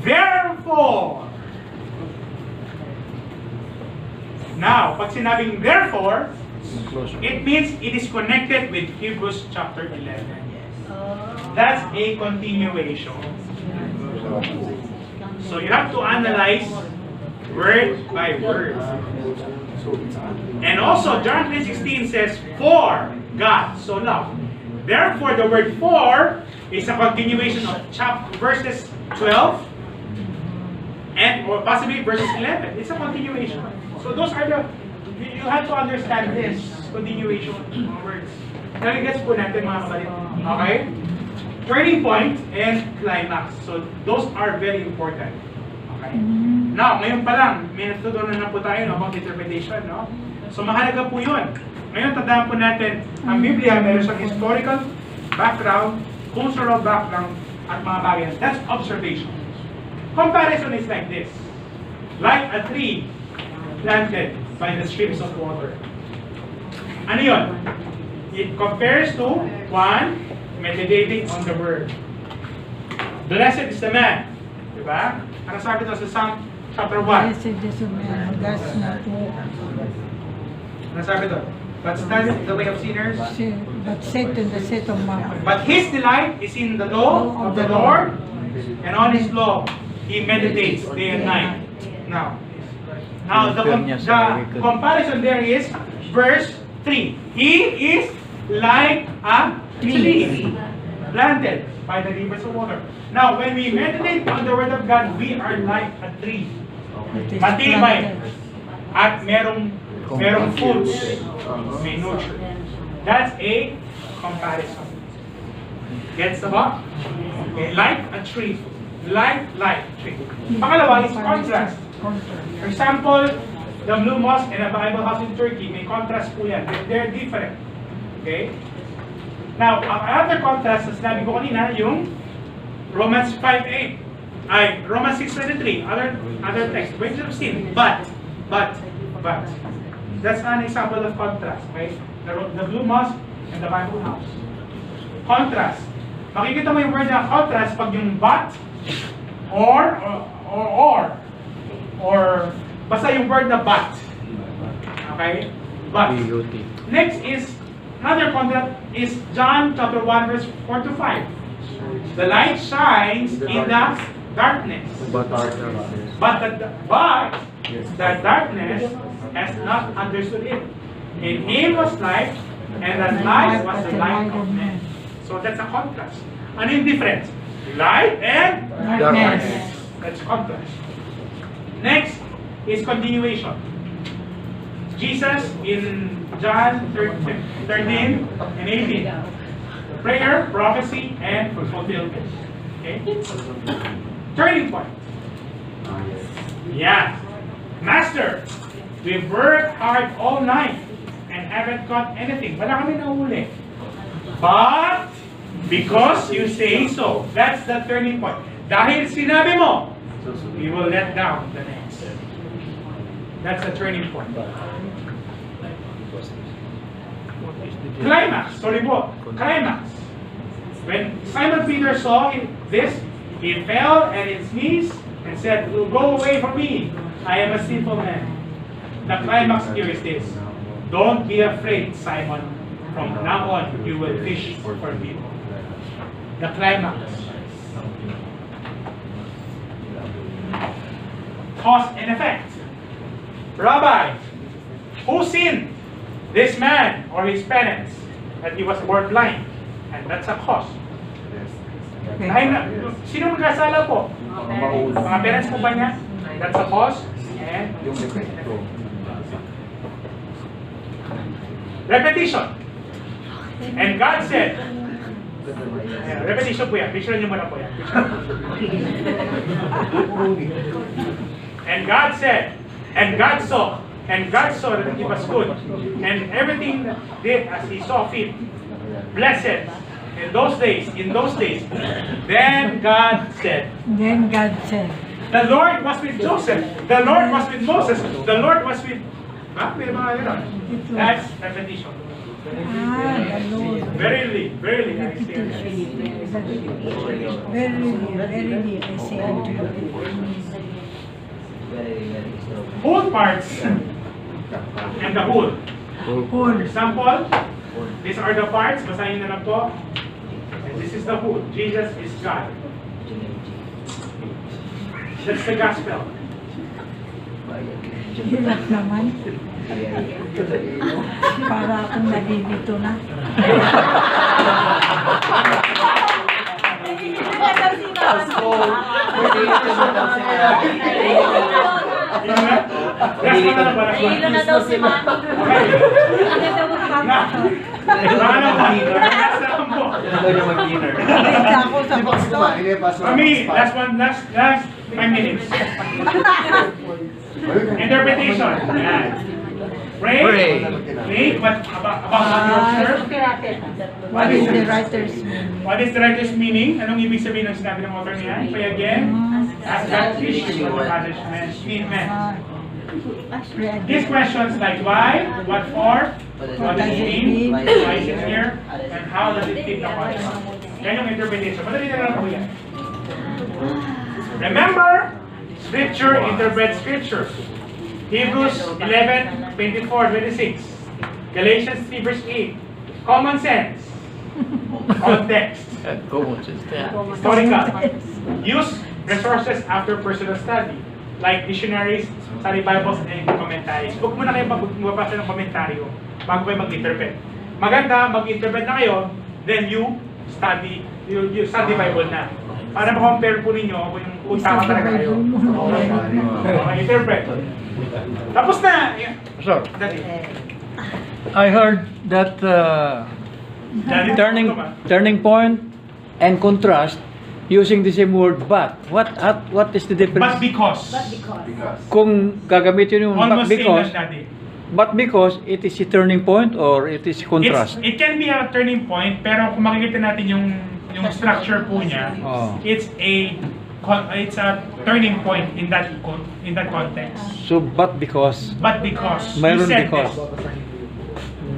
Therefore. Now, pag sinabing therefore, it means it is connected with Hebrews chapter 11. That's a continuation. So you have to analyze word by word. And also, John 3:16 says, for God so loved. Therefore, the word for is a continuation of verses 12 and or possibly verses 11. It's a continuation. So those are you have to understand this continuation of words. Nagigets po natin mga kapatid. Okay? Turning point and climax. So those are very important. Okay? Now, ngayon pa lang, may natutunan na po tayo about interpretation, no? So mahalaga po yun. Ngayon, tandaan po natin, ang Biblia, meron siyang historical background, cultural background, at mga bagay. That's observation. Comparison is like this. Like a tree planted by the streams of water. Ano yun? It compares to one meditating on the word. Blessed is the man. Diba? Ano sabi ito sa Psalm chapter 1? Blessed is the man who does not walk. Ano sabi ito? But stands in the way of sinners. But sit in the seat of mockers. But his delight is in the law of the Lord, and on his law he meditates day and night. Now the comparison there is verse 3. He is like a tree planted by the rivers of water. Now, when we meditate on the Word of God, we are like a tree. Matibay. At merong fruits. May nurture. That's a comparison. Gets the ba? Okay, like a tree. Like tree. Pangalawa is contrast. For example, the Blue Mosque and the Bible House in Turkey, may contrast po yan. They're different. Okay? Now, another contrast na sinabi ko kanina, yung Romans 5:8. Ay, Romans 6:23. Other text. Wages of sin. But. That's an example of contrast. Okay? the blue mosque, and the Bible house. Contrast. Makikita mo yung word na contrast pag yung but, or, basta yung word na but. Okay? But. Next is, another contrast is John chapter 1 verse 4 to 5. The light shines in the darkness. But the darkness has not understood it. In him was light, and the light was the light of men. So that's a contrast. Ano yung difference? Light and darkness. That's contrast. Next is continuation. Jesus in John 13 and 18. Prayer, prophecy, and fulfillment. Okay? Turning point. Yeah. Master, we've worked hard all night and haven't caught anything. Wala kami nahuli. But, because you say so, that's the turning point. Dahil sinabi mo, we will let down the nets. That's the turning point. Climax, climax. When Simon Peter saw this, he fell at his knees and said, "Go away from me, I am a sinful man." The climax here is this: don't be afraid, Simon. From now on, you will fish for people. The climax. Cause and effect. Rabbi, who sinned? This man or his parents, that he was born blind. And that's a cause. Sino magkasala po? Mga parents po ba niya? That's a cause. And repetition. And God said, repetition po yan. Picture niyo muna po yan. And God said, and God saw that it was good, and everything that did as he saw fit. Blessed. In those days, then God said. The Lord was with Joseph. The Lord was with Moses. The Lord was with. That's repetition. Verily, I say unto you. Verily, I say unto you. Whole parts and the whole. For example, these are the parts. Basahin na lang po. And this is the whole. Jesus is God. That's the gospel. Hirap naman. Para akong nalilito na. Nahilo na daw si Mama. Mami, last 5 minutes. Interpretation. Pray. What about your church? What is the writer's meaning? What is the writer's meaning? Anong ibig sabihin ng sinabi ng author niya? Pray again. Ask God fish for the punishment. These questions like why, what for, what does it mean, why is it here, and how does it fit the context. Yan yung interpretation. Madali na lang po yan. Remember, Scripture interprets Scripture. Hebrews 11:24-26. Galatians 3 verse 8. Common sense. Context. Historical. Use resources after personal study. Like dictionaries, study Bibles, and commentaries. Huwag muna kayo magbabasa ng komentaryo bago kayo mag-interpret. Maganda, mag-interpret na kayo, then you study Bible na. Para ma-compare po ninyo kung tama talaga kayo. Okay, interpret. Tapos na! Sir, I heard that turning point and contrast using the same word but. What is the difference? But because. Kung gagamitin yung Almost but because, same as dati. but because it is a turning point or it is contrast? It can be a turning point, pero kung makikita natin yung structure po niya, it's a turning point in that context. So but because. But because. Mayroon you said because. this.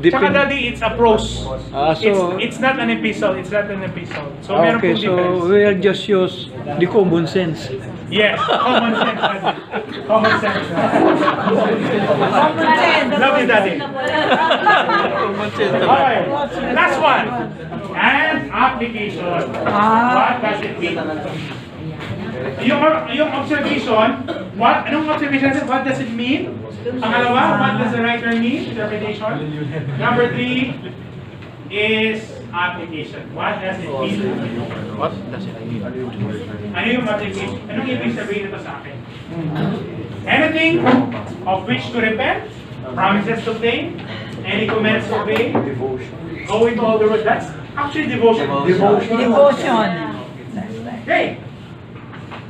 Tsaka daddy, it's a prose. So, It's not an epistle. It's not an epistle. So meron okay, pong so difference. we'll just use the common sense. Yes, common sense, daddy. Common sense. Love you, daddy. Okay, last one. And application. What does it mean? Yung observation, anong observation natin? What does it mean? Pangalawa, what does the writer mean? Interpretation. Number 3 is application. What does it mean? What does it mean? Ano yung application? Anong ibig sabihin nito sa akin? Anything of which to repent, promises to obtain, any commands to obey, go into all the world. That's actually devotion. Devotion. Hey!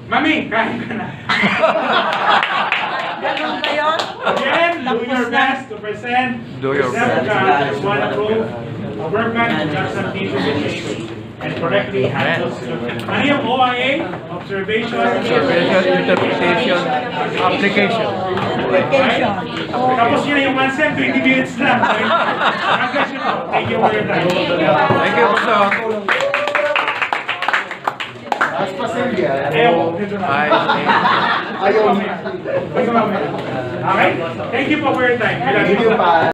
Mami, kain ka na. Ganun ba yun? Again, do your best to present yourself as one approved, a workman who does not need to be ashamed and correctly handles your. Ano yung OIA? Observation, Interpretation, application. Application. Tapos yun na yung answer, 20 minutes lang. God bless you po. Thank you for your time. Thank you, Pastor. Ayaw. Okay? Thank you po for your time. We love you.